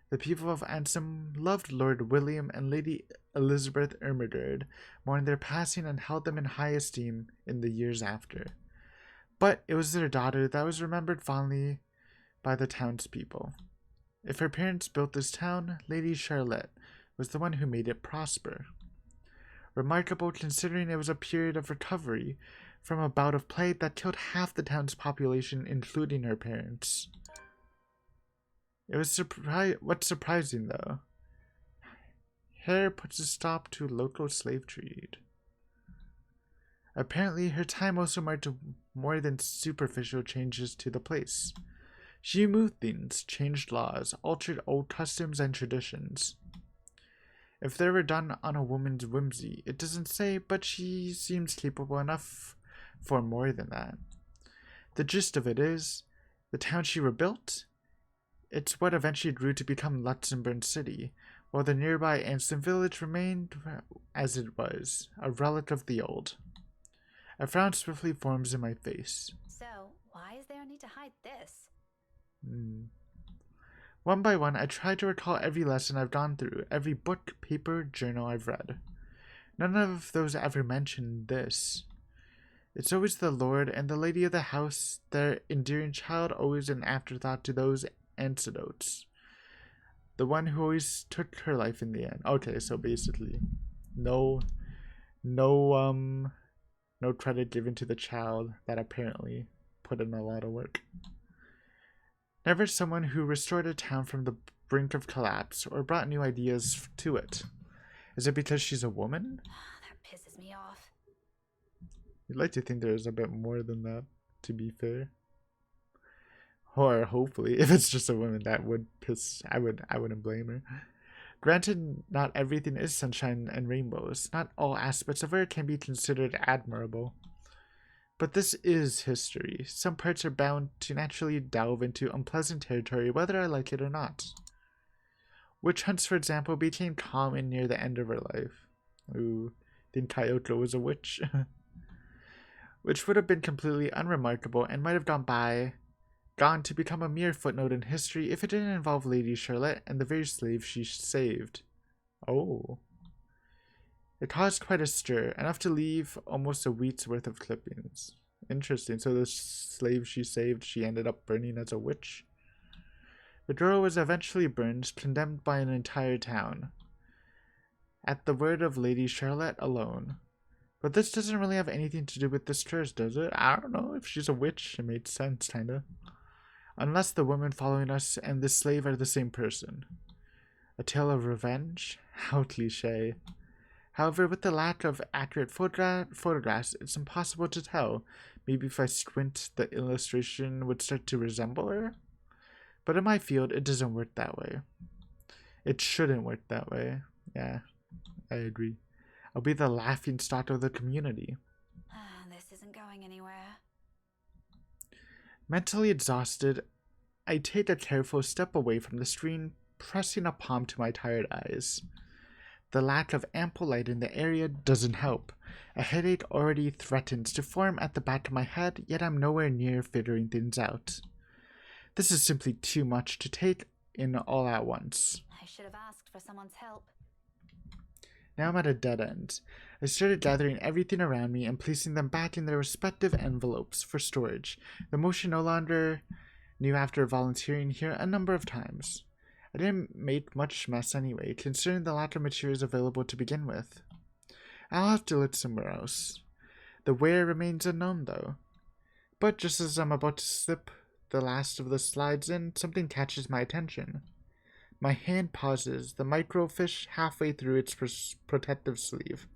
The people of Anselm loved Lord William and Lady Elizabeth Ermagerd, mourned their passing and held them in high esteem in the years after. But it was their daughter that was remembered fondly by the townspeople. If her parents built this town, Lady Charlotte was the one who made it prosper. Remarkable considering it was a period of recovery from a bout of plague that killed half the town's population, including her parents. It was what's surprising, though. Hair puts a stop to local slave trade. Apparently, her time also marked more than superficial changes to the place. She moved things, changed laws, altered old customs and traditions. If they were done on a woman's whimsy, it doesn't say, but she seems capable enough for more than that. The gist of it is, the town she rebuilt, it's what eventually grew to become Luxembourg City, while the nearby ancient village remained as it was, a relic of the old. A frown swiftly forms in my face. So, why is there a need to hide this? One by one, I tried to recall every lesson I've gone through, every book, paper, journal I've read. None of those ever mentioned this. It's always the lord and the lady of the house, their endearing child, always an afterthought to those antidotes. The one who always took her life in the end. Okay, so basically, no credit given to the child that apparently put in a lot of work. Never someone who restored a town from the brink of collapse or brought new ideas to it. Is it because she's a woman? That pisses me off. You'd like to think there's a bit more than that, to be fair. Or hopefully, if it's just a woman, that would piss. I wouldn't blame her. Granted, not everything is sunshine and rainbows. Not all aspects of her can be considered admirable. But this is history. Some parts are bound to naturally delve into unpleasant territory, whether I like it or not. Witch hunts, for example, became common near the end of her life. Ooh, think Kyoko was a witch. Which would have been completely unremarkable and might have gone to become a mere footnote in history if it didn't involve Lady Charlotte and the very slave she saved. Oh. It caused quite a stir, enough to leave almost a week's worth of clippings. Interesting, so the slave she saved, she ended up burning as a witch? The girl was eventually burned, condemned by an entire town. At the word of Lady Charlotte alone. But this doesn't really have anything to do with this curse, does it? I don't know, if she's a witch, it made sense, kinda. Unless the woman following us and the slave are the same person. A tale of revenge? How cliché. However, with the lack of accurate photographs, it's impossible to tell. Maybe if I squint, the illustration would start to resemble her? But in my field, it doesn't work that way. It shouldn't work that way. Yeah, I agree. I'll be the laughingstock of the community. This isn't going anywhere. Mentally exhausted, I take a careful step away from the screen, pressing a palm to my tired eyes. The lack of ample light in the area doesn't help. A headache already threatens to form at the back of my head, yet I'm nowhere near figuring things out. This is simply too much to take in all at once. I should have asked for someone's help. Now I'm at a dead end. I started gathering everything around me and placing them back in their respective envelopes for storage, the motion no longer new after volunteering here a number of times. I didn't make much mess anyway, considering the lack of materials available to begin with. I'll have to look somewhere else. The where remains unknown, though. But just as I'm about to slip the last of the slides in, something catches my attention. My hand pauses, the microfiche halfway through its protective sleeve.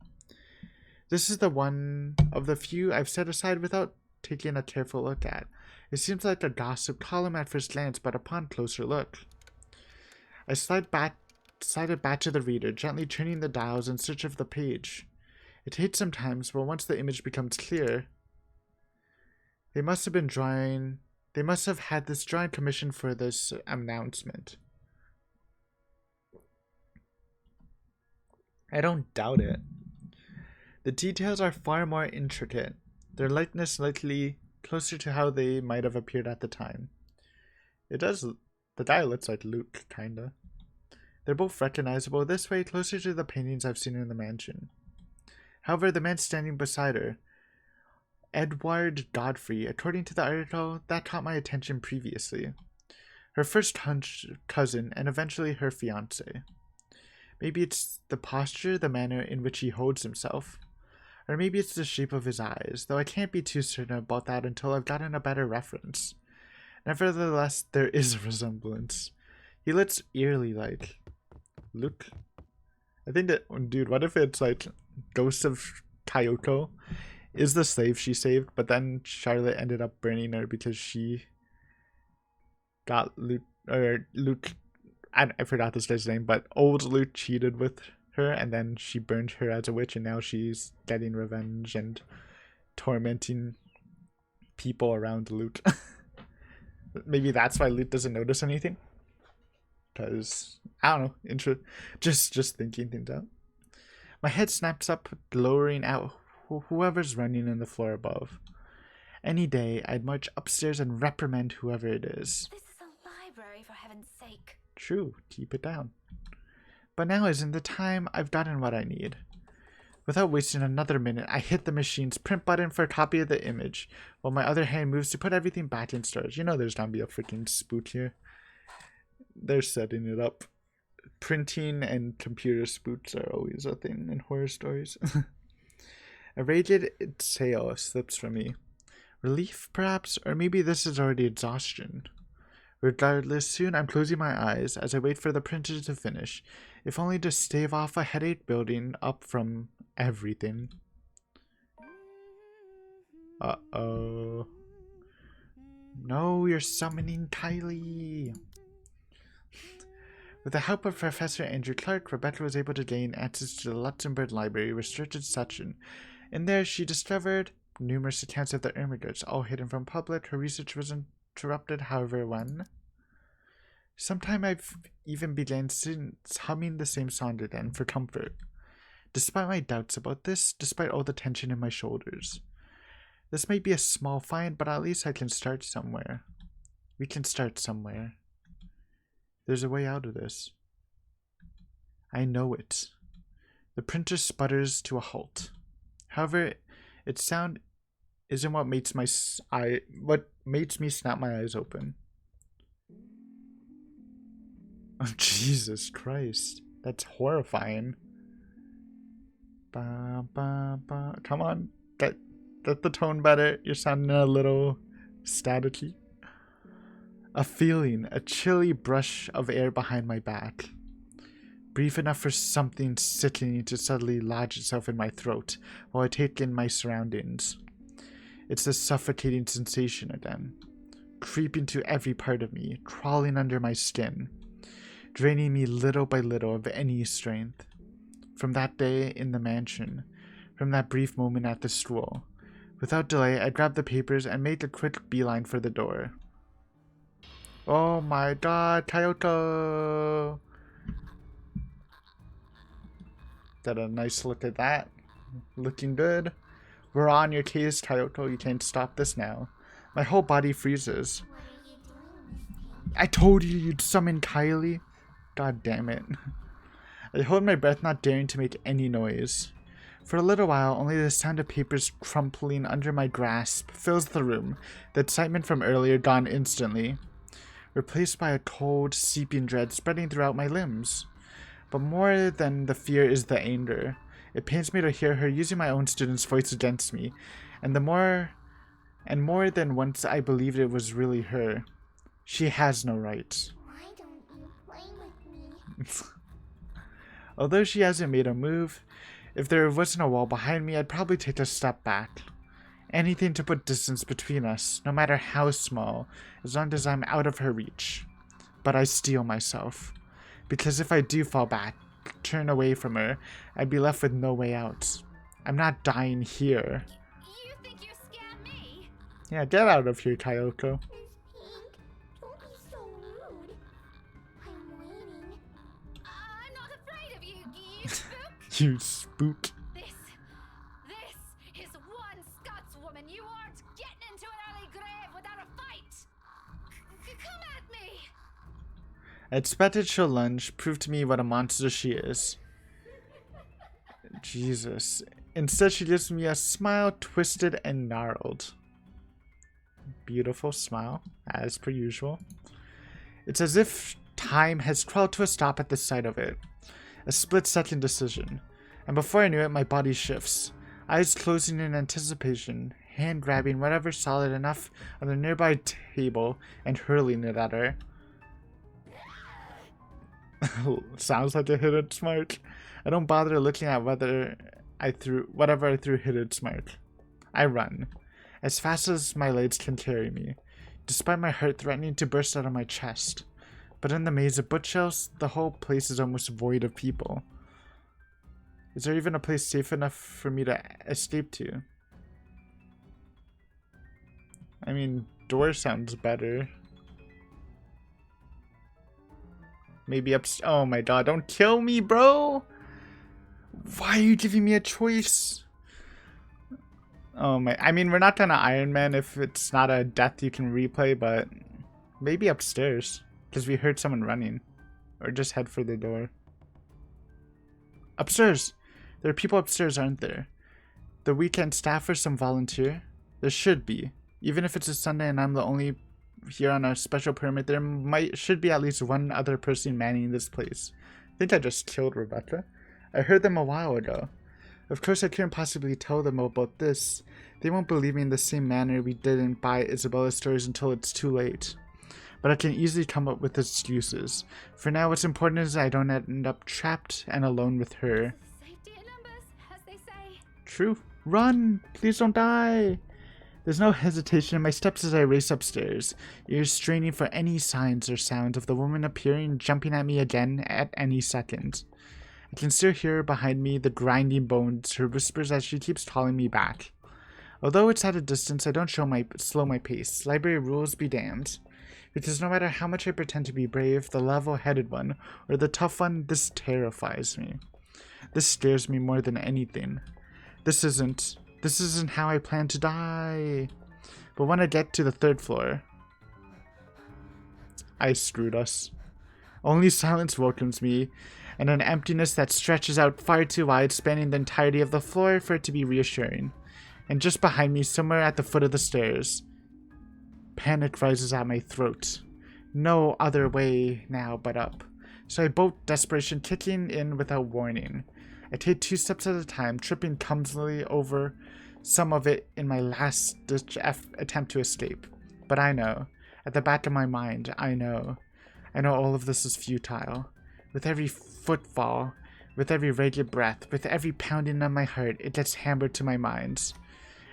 This is the one of the few I've set aside without taking a careful look at. It seems like a gossip column at first glance, but upon closer look. I slide it back to the reader, gently turning the dials in search of the page. It takes some time, but once the image becomes clear, they must have had this drawing commissioned for this announcement. I don't doubt it. The details are far more intricate, their likeness likely closer to how they might have appeared at the time. The guy looks like Luke, kinda. They're both recognizable this way, closer to the paintings I've seen in the mansion. However, the man standing beside her, Edward Godfrey, according to the article, that caught my attention previously. Her first cousin, and eventually her fiancé. Maybe it's the posture, the manner in which he holds himself. Or maybe it's the shape of his eyes, though I can't be too certain about that until I've gotten a better reference. Nevertheless, there is a resemblance. He looks eerily like Luke. I think that, dude, what if it's like Ghost of Kyoko is the slave she saved, but then Charlotte ended up burning her because she got Luke, I forgot this guy's name, but old Luke cheated with her, and then she burned her as a witch, and now she's getting revenge and tormenting people around Luke. Maybe that's why Luke doesn't notice anything. Because, I don't know, just thinking things out. My head snaps up, lowering out whoever's running in the floor above. Any day, I'd march upstairs and reprimand whoever it is. This is a library, for heaven's sake. True, keep it down. But now isn't the time. I've gotten what I need. Without wasting another minute, I hit the machine's print button for a copy of the image, while my other hand moves to put everything back in storage. You know there's gonna be a freaking spook here. They're setting it up. Printing and computer spooks are always a thing in horror stories. A raged exhale slips from me. Relief, perhaps? Or maybe this is already exhaustion. Regardless, soon I'm closing my eyes as I wait for the printer to finish, if only to stave off a headache building up from everything. Uh-oh. No, you're summoning Kylie. With the help of Professor Andrew Clark, Rebecca was able to gain access to the Luxembourg Library restricted section. In there, she discovered numerous accounts of the Ermitage, all hidden from public. Her research was interrupted, however, when... Sometime I've even began humming the same song again for comfort. Despite my doubts about this, despite all the tension in my shoulders. This might be a small find, but at least I can start somewhere. We can start somewhere. There's a way out of this. I know it. The printer sputters to a halt. However, its sound isn't what makes me snap my eyes open. Oh, Jesus Christ. That's horrifying. Ba, ba, ba. Come on. Get the tone better. You're sounding a little staticky. A feeling, a chilly brush of air behind my back. Brief enough for something sickening to suddenly lodge itself in my throat while I take in my surroundings. It's the suffocating sensation again, creeping to every part of me, crawling under my skin, draining me little by little of any strength. From that day in the mansion, from that brief moment at the school, without delay I grabbed the papers and made a quick beeline for the door. Oh my god, Kyoto! Got a nice look at that. Looking good. We're on your case, Kyoto. You can't stop this now. My whole body freezes. What are you doing, Miss Pink? I told you you'd summon Kylie. God damn it. I hold my breath, not daring to make any noise. For a little while, only the sound of papers crumpling under my grasp fills the room, the excitement from earlier gone instantly, replaced by a cold, seeping dread spreading throughout my limbs. But more than the fear is the anger. It pains me to hear her using my own student's voice against me, and more than once I believed it was really her. She has no rights. Why don't you play with me? Although she hasn't made a move, if there wasn't a wall behind me, I'd probably take a step back. Anything to put distance between us, no matter how small, as long as I'm out of her reach. But I steel myself. Because if I do fall back, turn away from her, I'd be left with no way out. I'm not dying here. You think you scared me? Yeah, get out of here, Kyoko. Miss Pink, don't be so rude. I'm waiting. I'm not afraid of you, you spook. You spook. This is one Scotswoman. You aren't getting into an early grave without a fight. Come at me. I expected she'll lunge, prove to me what a monster she is. Jesus. Instead, she gives me a smile, twisted and gnarled. Beautiful smile, as per usual. It's as if time has crawled to a stop at the sight of it. A split-second decision. And before I knew it, my body shifts. Eyes closing in anticipation, hand grabbing whatever's solid enough on the nearby table and hurling it at her. Sounds like a hidden smirk. I don't bother looking at whatever I threw hidden smirk. I run, as fast as my legs can carry me, despite my heart threatening to burst out of my chest. But in the maze of bookshelves, the whole place is almost void of people. Is there even a place safe enough for me to escape to? I mean, door sounds better. Maybe oh my god, don't kill me, bro! Why are you giving me a choice? Oh my, I mean, we're not gonna Iron Man if it's not a death you can replay, but maybe upstairs. Because we heard someone running. Or just head for the door. Upstairs! There are people upstairs, aren't there? The weekend staff or some volunteer? There should be. Even if it's a Sunday and I'm the only here on a special permit, there should be at least one other person manning this place. I think I just killed Rebecca. I heard them a while ago. Of course I couldn't possibly tell them about this. They won't believe me in the same manner we didn't buy Isabella's stories until it's too late. But I can easily come up with excuses. For now, what's important is I don't end up trapped and alone with her. Safety in numbers, as they say. True. Run! Please don't die! There's no hesitation in my steps as I race upstairs, ears straining for any signs or sounds of the woman appearing, jumping at me again at any second. I can still hear her behind me, the grinding bones, her whispers as she keeps calling me back. Although it's at a distance, I don't slow my pace. Library rules be damned. Because no matter how much I pretend to be brave, the level-headed one, or the tough one, this terrifies me. This scares me more than anything. This isn't how I plan to die. But when I get to the 3rd floor, I screwed us. Only silence welcomes me, and an emptiness that stretches out far too wide, spanning the entirety of the floor for it to be reassuring. And just behind me, somewhere at the foot of the stairs, panic rises at my throat. No other way now but up. So I bolt, desperation kicking in without warning. I take 2 steps at a time, tripping clumsily over some of it in my last-ditch attempt to escape. But I know, at the back of my mind, I know all of this is futile. With every footfall, with every ragged breath, with every pounding of my heart, it gets hammered to my mind.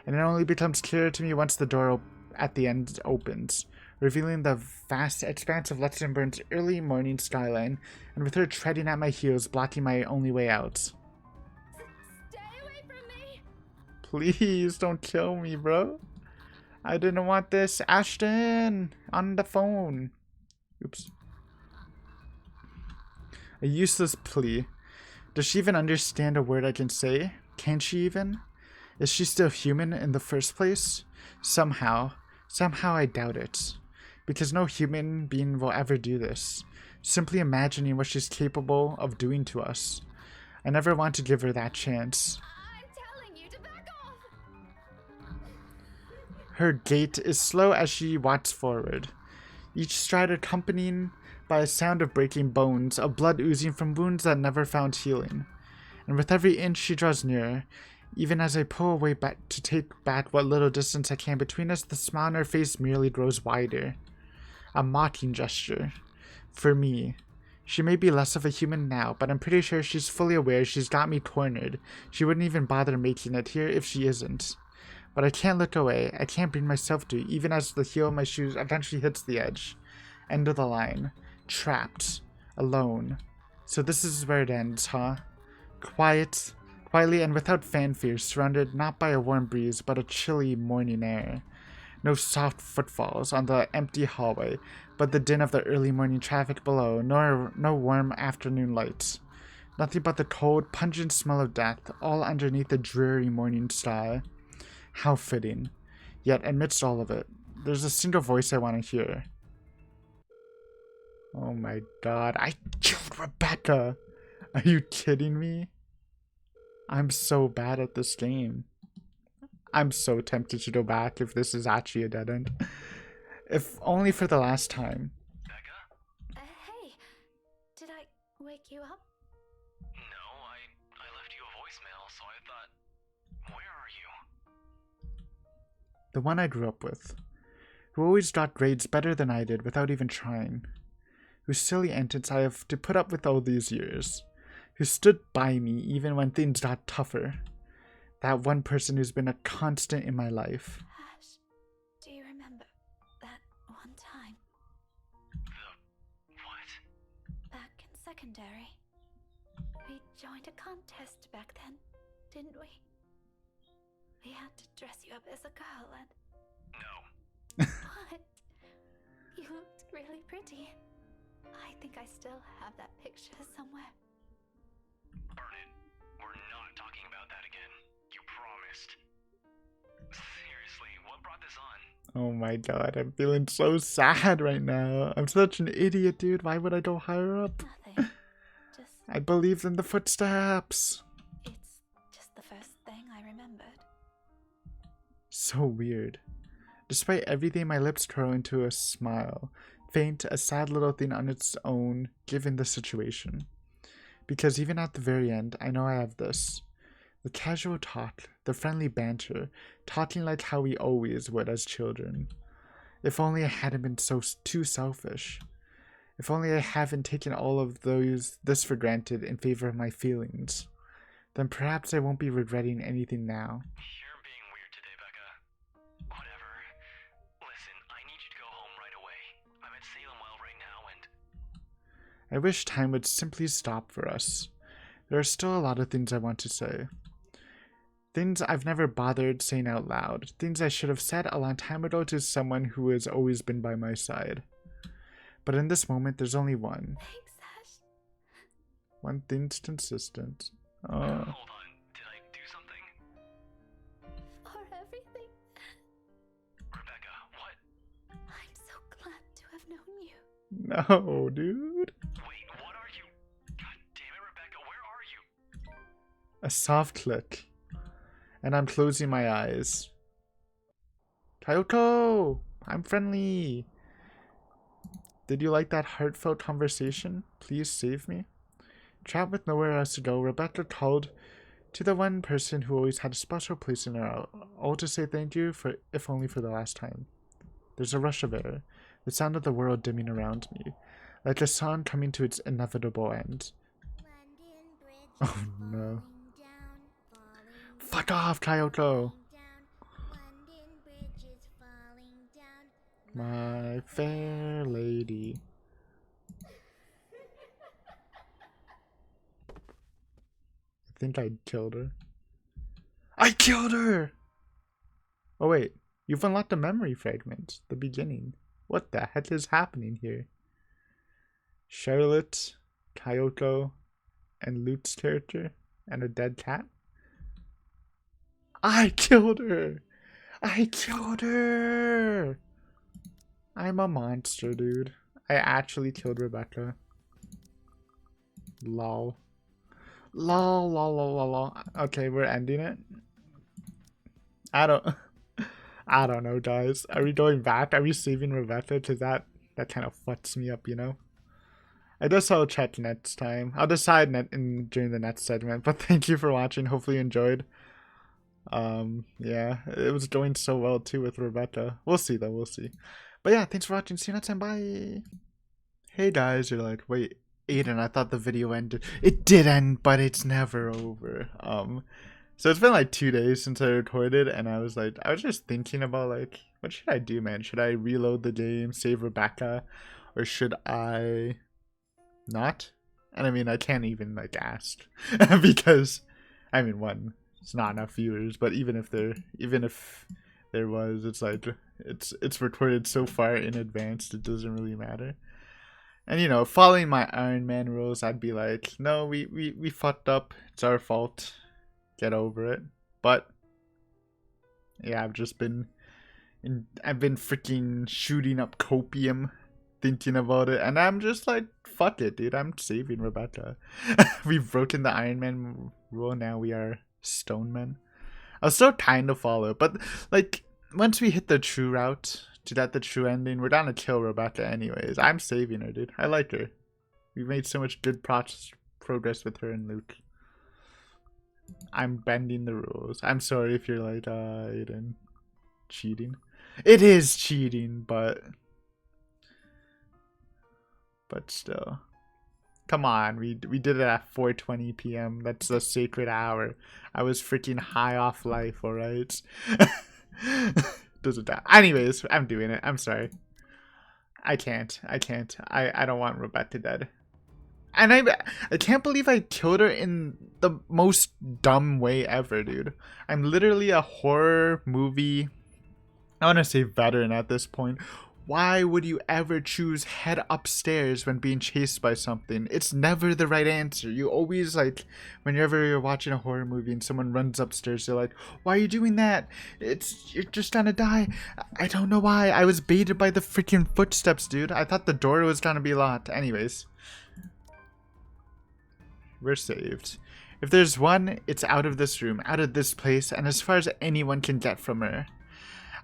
And it only becomes clearer to me once the door at the end opens, revealing the vast expanse of Luxembourg's early morning skyline, and with her treading at my heels, blocking my only way out. Stay away from me! Please don't kill me, bro. I didn't want this. Ashton! On the phone. Oops. A useless plea. Does she even understand a word I can say? Can she even? Is she still human in the first place? Somehow I doubt it. Because no human being will ever do this. Simply imagining what she's capable of doing to us. I never want to give her that chance. I'm telling you to back off! Her gait is slow as she walks forward, each stride accompanied by a sound of breaking bones, of blood oozing from wounds that never found healing. And with every inch she draws nearer, even as I pull away back to take back what little distance I can between us, the smile on her face merely grows wider. A mocking gesture. For me. She may be less of a human now, but I'm pretty sure she's fully aware she's got me cornered. She wouldn't even bother making it here if she isn't. But I can't look away. I can't bring myself to, even as the heel of my shoes eventually hits the edge. End of the line. Trapped. Alone. So this is where it ends, huh? Quietly and without fanfare, surrounded not by a warm breeze, but a chilly morning air. No soft footfalls on the empty hallway, but the din of the early morning traffic below, nor no warm afternoon lights. Nothing but the cold, pungent smell of death, all underneath the dreary morning sky. How fitting. Yet, amidst all of it, there's a single voice I want to hear. Oh my god, I killed Rebecca! Are you kidding me? I'm so bad at this game. I'm so tempted to go back if this is actually a dead end. If only for the last time. Hey, did I wake you up? No, I left you a voicemail, so I thought, where are you? The one I grew up with. Who always got grades better than I did without even trying. Whose silly antics I have to put up with all these years. Who stood by me even when things got tougher. That one person who's been a constant in my life. Ash, do you remember that one time? What? Back in secondary. We joined a contest back then, didn't we? We had to dress you up as a girl and... No. What? You looked really pretty. I think I still have that picture somewhere. Burn it. We're not talking about that again. You promised. Seriously, what brought this on? Oh my god, I'm feeling so sad right now. I'm such an idiot, dude. Why would I go higher up? Nothing. Just, I believed in the footsteps. it's just the first thing I remembered. So weird. Despite everything, my lips curl into a smile. Faint, a sad little thing on its own, given the situation. Because even at the very end, I know I have this. The casual talk, the friendly banter, talking like how we always would as children. If only I hadn't been too selfish. If only I haven't taken all of this for granted in favor of my feelings. Then perhaps I won't be regretting anything now. You're being weird today, Becca. Whatever. Listen, I need you to go home right away. I'm at Salem Well right now and... I wish time would simply stop for us. There are still a lot of things I want to say. Things I've never bothered saying out loud. Things I should have said a long time ago to someone who has always been by my side. But in this moment, there's only one. Thanks, Ash. One thing's consistent. Hold on. Did I do something? For everything. Rebecca, what? I'm so glad to have known you. No, dude. Wait, what are you? God damn it, Rebecca, where are you? A soft click. And I'm closing my eyes. Kyoko! I'm friendly! Did you like that heartfelt conversation? Please save me. Trapped with nowhere else to go, Rebecca called to the one person who always had a special place in her heart, all to say thank you, for if only for the last time. There's a rush of air, the sound of the world dimming around me, like a song coming to its inevitable end. Oh no. Fuck off, Kyoko! My fair lady. I think I killed her. I killed her! Oh wait, you've unlocked a memory fragment. The beginning. What the heck is happening here? Charlotte, Kyoko, and Luke's character, and a dead cat? I killed her! I killed her! I'm a monster, dude. I actually killed Rebecca. Lol. Lol, lol, lol, lol, lol. Okay, we're ending it. I don't know, guys. Are we going back? Are we saving Rebecca? Cause that kind of fucks me up, you know? I guess I'll check next time. I'll decide during the next segment. But thank you for watching. Hopefully you enjoyed. Yeah, it was going so well too with Rebecca. We'll see though, we'll see. But yeah, thanks for watching. See you next time. Bye. Hey guys, you're like, wait, Aiden, I thought the video ended. It did end, but it's never over. So it's been like 2 days since I recorded, and I was just thinking about like, what should I do, man? Should I reload the game, save Rebecca, or should I not? And I mean, I can't even like ask because, I mean, one, it's not enough viewers, but even if there was, it's like it's recorded so far in advance it doesn't really matter. And you know, following my Iron Man rules, I'd be like, no, we fucked up, it's our fault, get over it. But yeah, I've been freaking shooting up copium thinking about it, and I'm just like, fuck it, dude, I'm saving Rebecca. We've broken the Iron Man rule, now we are stone men. I'll still kind of follow, but like once we hit the true route to the true ending, we're gonna kill Rebecca anyways. I'm saving her, dude. I like her. We made so much good progress with her and Luke. I'm bending the rules. I'm sorry if you're like, Aiden, cheating. It is cheating, but still. Come on, we did it at 4:20 p.m. That's the sacred hour. I was freaking high off life, alright? Doesn't that. Anyways, I'm doing it. I'm sorry. I can't. I don't want Rebecca dead. And I can't believe I killed her in the most dumb way ever, dude. I'm literally a horror movie, I want to say veteran at this point. Why would you ever choose head upstairs when being chased by something? It's never the right answer. You always, like, whenever you're watching a horror movie and someone runs upstairs, you're like, why are you doing that? You're just gonna die. I don't know why. I was baited by the freaking footsteps, dude. I thought the door was gonna be locked. Anyways. We're saved. If there's one, it's out of this room, out of this place, and as far as anyone can get from her.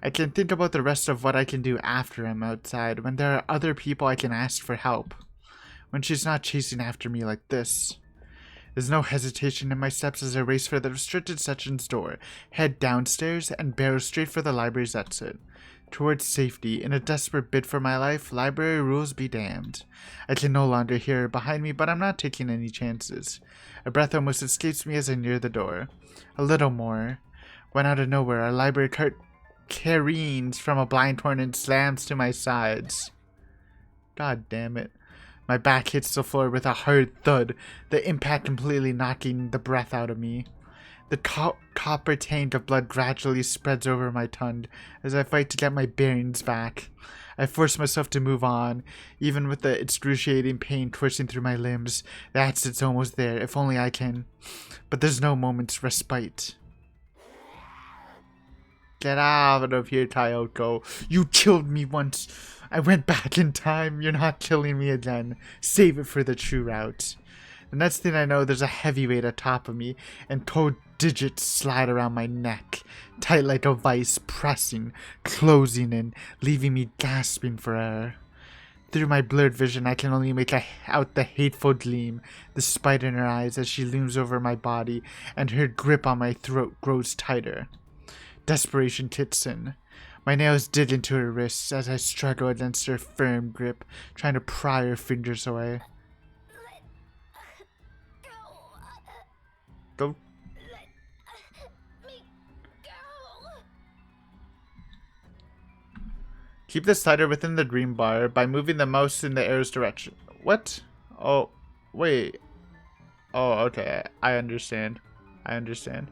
I can think about the rest of what I can do after I'm outside, when there are other people I can ask for help. When she's not chasing after me like this. There's no hesitation in my steps as I race for the restricted section's door, head downstairs, and barrel straight for the library's exit. Towards safety, in a desperate bid for my life, library rules be damned. I can no longer hear her behind me, but I'm not taking any chances. A breath almost escapes me as I near the door. A little more. When out of nowhere, a library cart careens from a blind horn and slams to my sides. God damn it. My back hits the floor with a hard thud, the impact completely knocking the breath out of me. The copper taint of blood gradually spreads over my tongue as I fight to get my bearings back. I force myself to move on, even with the excruciating pain coursing through my limbs. It's almost there, if only I can. But there's no moment's respite. Get out of here, Tayoko. You killed me once. I went back in time. You're not killing me again. Save it for the true route. The next thing I know, there's a heavyweight atop of me, and cold digits slide around my neck, tight like a vice, pressing, closing in, leaving me gasping for air. Through my blurred vision, I can only make out the hateful gleam, the spite in her eyes as she looms over my body, and her grip on my throat grows tighter. Desperation kicks in. My nails dig into her wrists as I struggle against her firm grip, trying to pry her fingers away. Go. Let me go. Keep the slider within the green bar by moving the mouse in the arrow's direction. What? Oh, wait. Oh, okay. I understand. I understand.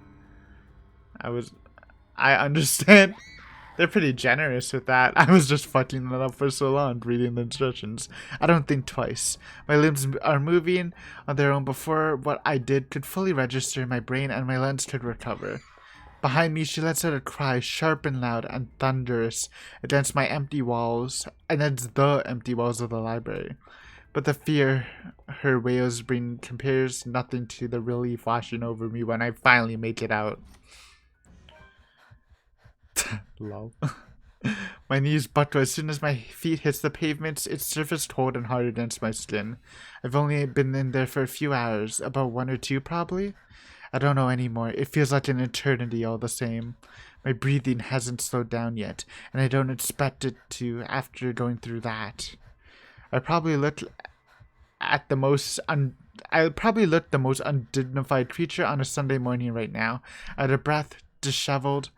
They're pretty generous with that. I was just fucking it up for so long reading the instructions. I don't think twice. My limbs are moving on their own before what I did could fully register in my brain and my lens could recover. Behind me, she lets out a cry, sharp and loud and thunderous, against my empty walls, against the empty walls of the library. But the fear her wails bring compares nothing to the relief washing over me when I finally make it out. Lol. My knees buckle as soon as my feet hits the pavements. Its surface cold and hard against my skin. I've only been in there for a few hours, about 1 or 2 probably. I don't know anymore. It feels like an eternity all the same. My breathing hasn't slowed down yet, and I don't expect it to after going through that. I probably look the most undignified creature on a Sunday morning right now. Out of breath, disheveled,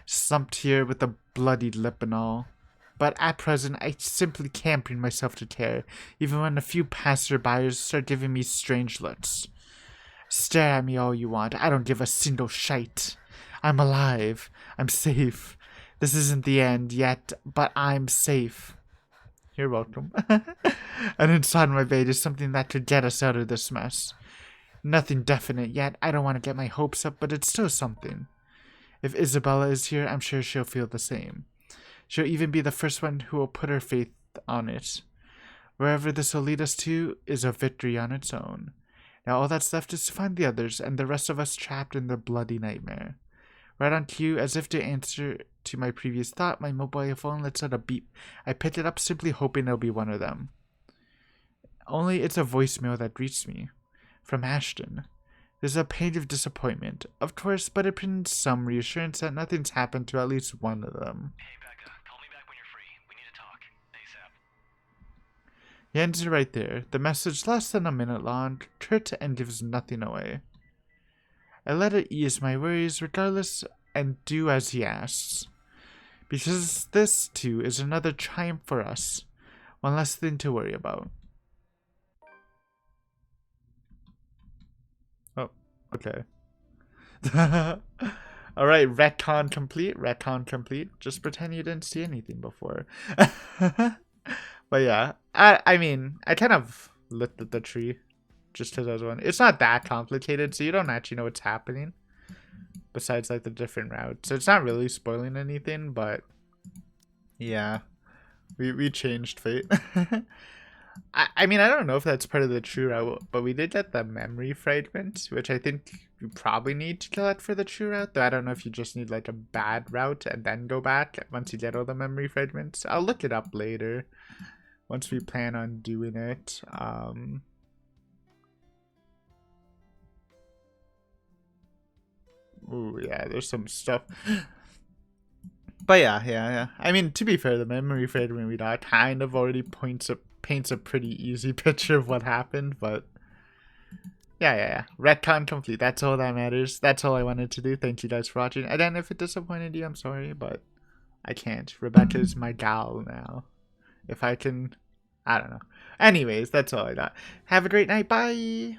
slumped here with a bloodied lip and all. But at present, I simply can't bring myself to care, even when a few passerbyers start giving me strange looks. Stare at me all you want. I don't give a single shite. I'm alive. I'm safe. This isn't the end yet, but I'm safe. You're welcome. And inside my vein is something that could get us out of this mess. Nothing definite yet. I don't want to get my hopes up, but it's still something. If Isabella is here, I'm sure she'll feel the same. She'll even be the first one who will put her faith on it. Wherever this will lead us to is a victory on its own. Now all that's left is to find the others and the rest of us trapped in the bloody nightmare. Right on cue, as if to answer to my previous thought, my mobile phone lets out a beep. I picked it up simply hoping it'll be one of them. Only it's a voicemail that greets me. From Ashton. There's a pang of disappointment, of course, but it brings some reassurance that nothing's happened to at least one of them. Hey, Becca, call me back when you're free. We need to talk. ASAP. He ends it right there. The message less than a minute long, curt and gives nothing away. I let it ease my worries regardless and do as he asks. Because this, too, is another triumph for us. One less thing to worry about. Oh, okay. All right, retcon complete. Retcon complete. Just pretend you didn't see anything before. But yeah, I mean, I kind of looked at the tree just because I was wondering. It's not that complicated, so you don't actually know what's happening besides like the different routes. So it's not really spoiling anything, but yeah, we changed fate. I mean, I don't know if that's part of the true route, but we did get the memory fragment, which I think you probably need to collect for the true route. Though I don't know if you just need like a bad route and then go back once you get all the memory fragments. I'll look it up later once we plan on doing it. Ooh, yeah, there's some stuff. But yeah. I mean, to be fair, the memory fragment we got kind of already paints a pretty easy picture of what happened, but yeah. Retcon complete. That's all that matters. That's all I wanted to do. Thank you guys for watching. Again, if it disappointed you, I'm sorry, but I can't. Rebecca's my gal now. If I can, I don't know. Anyways, that's all I got. Have a great night. Bye.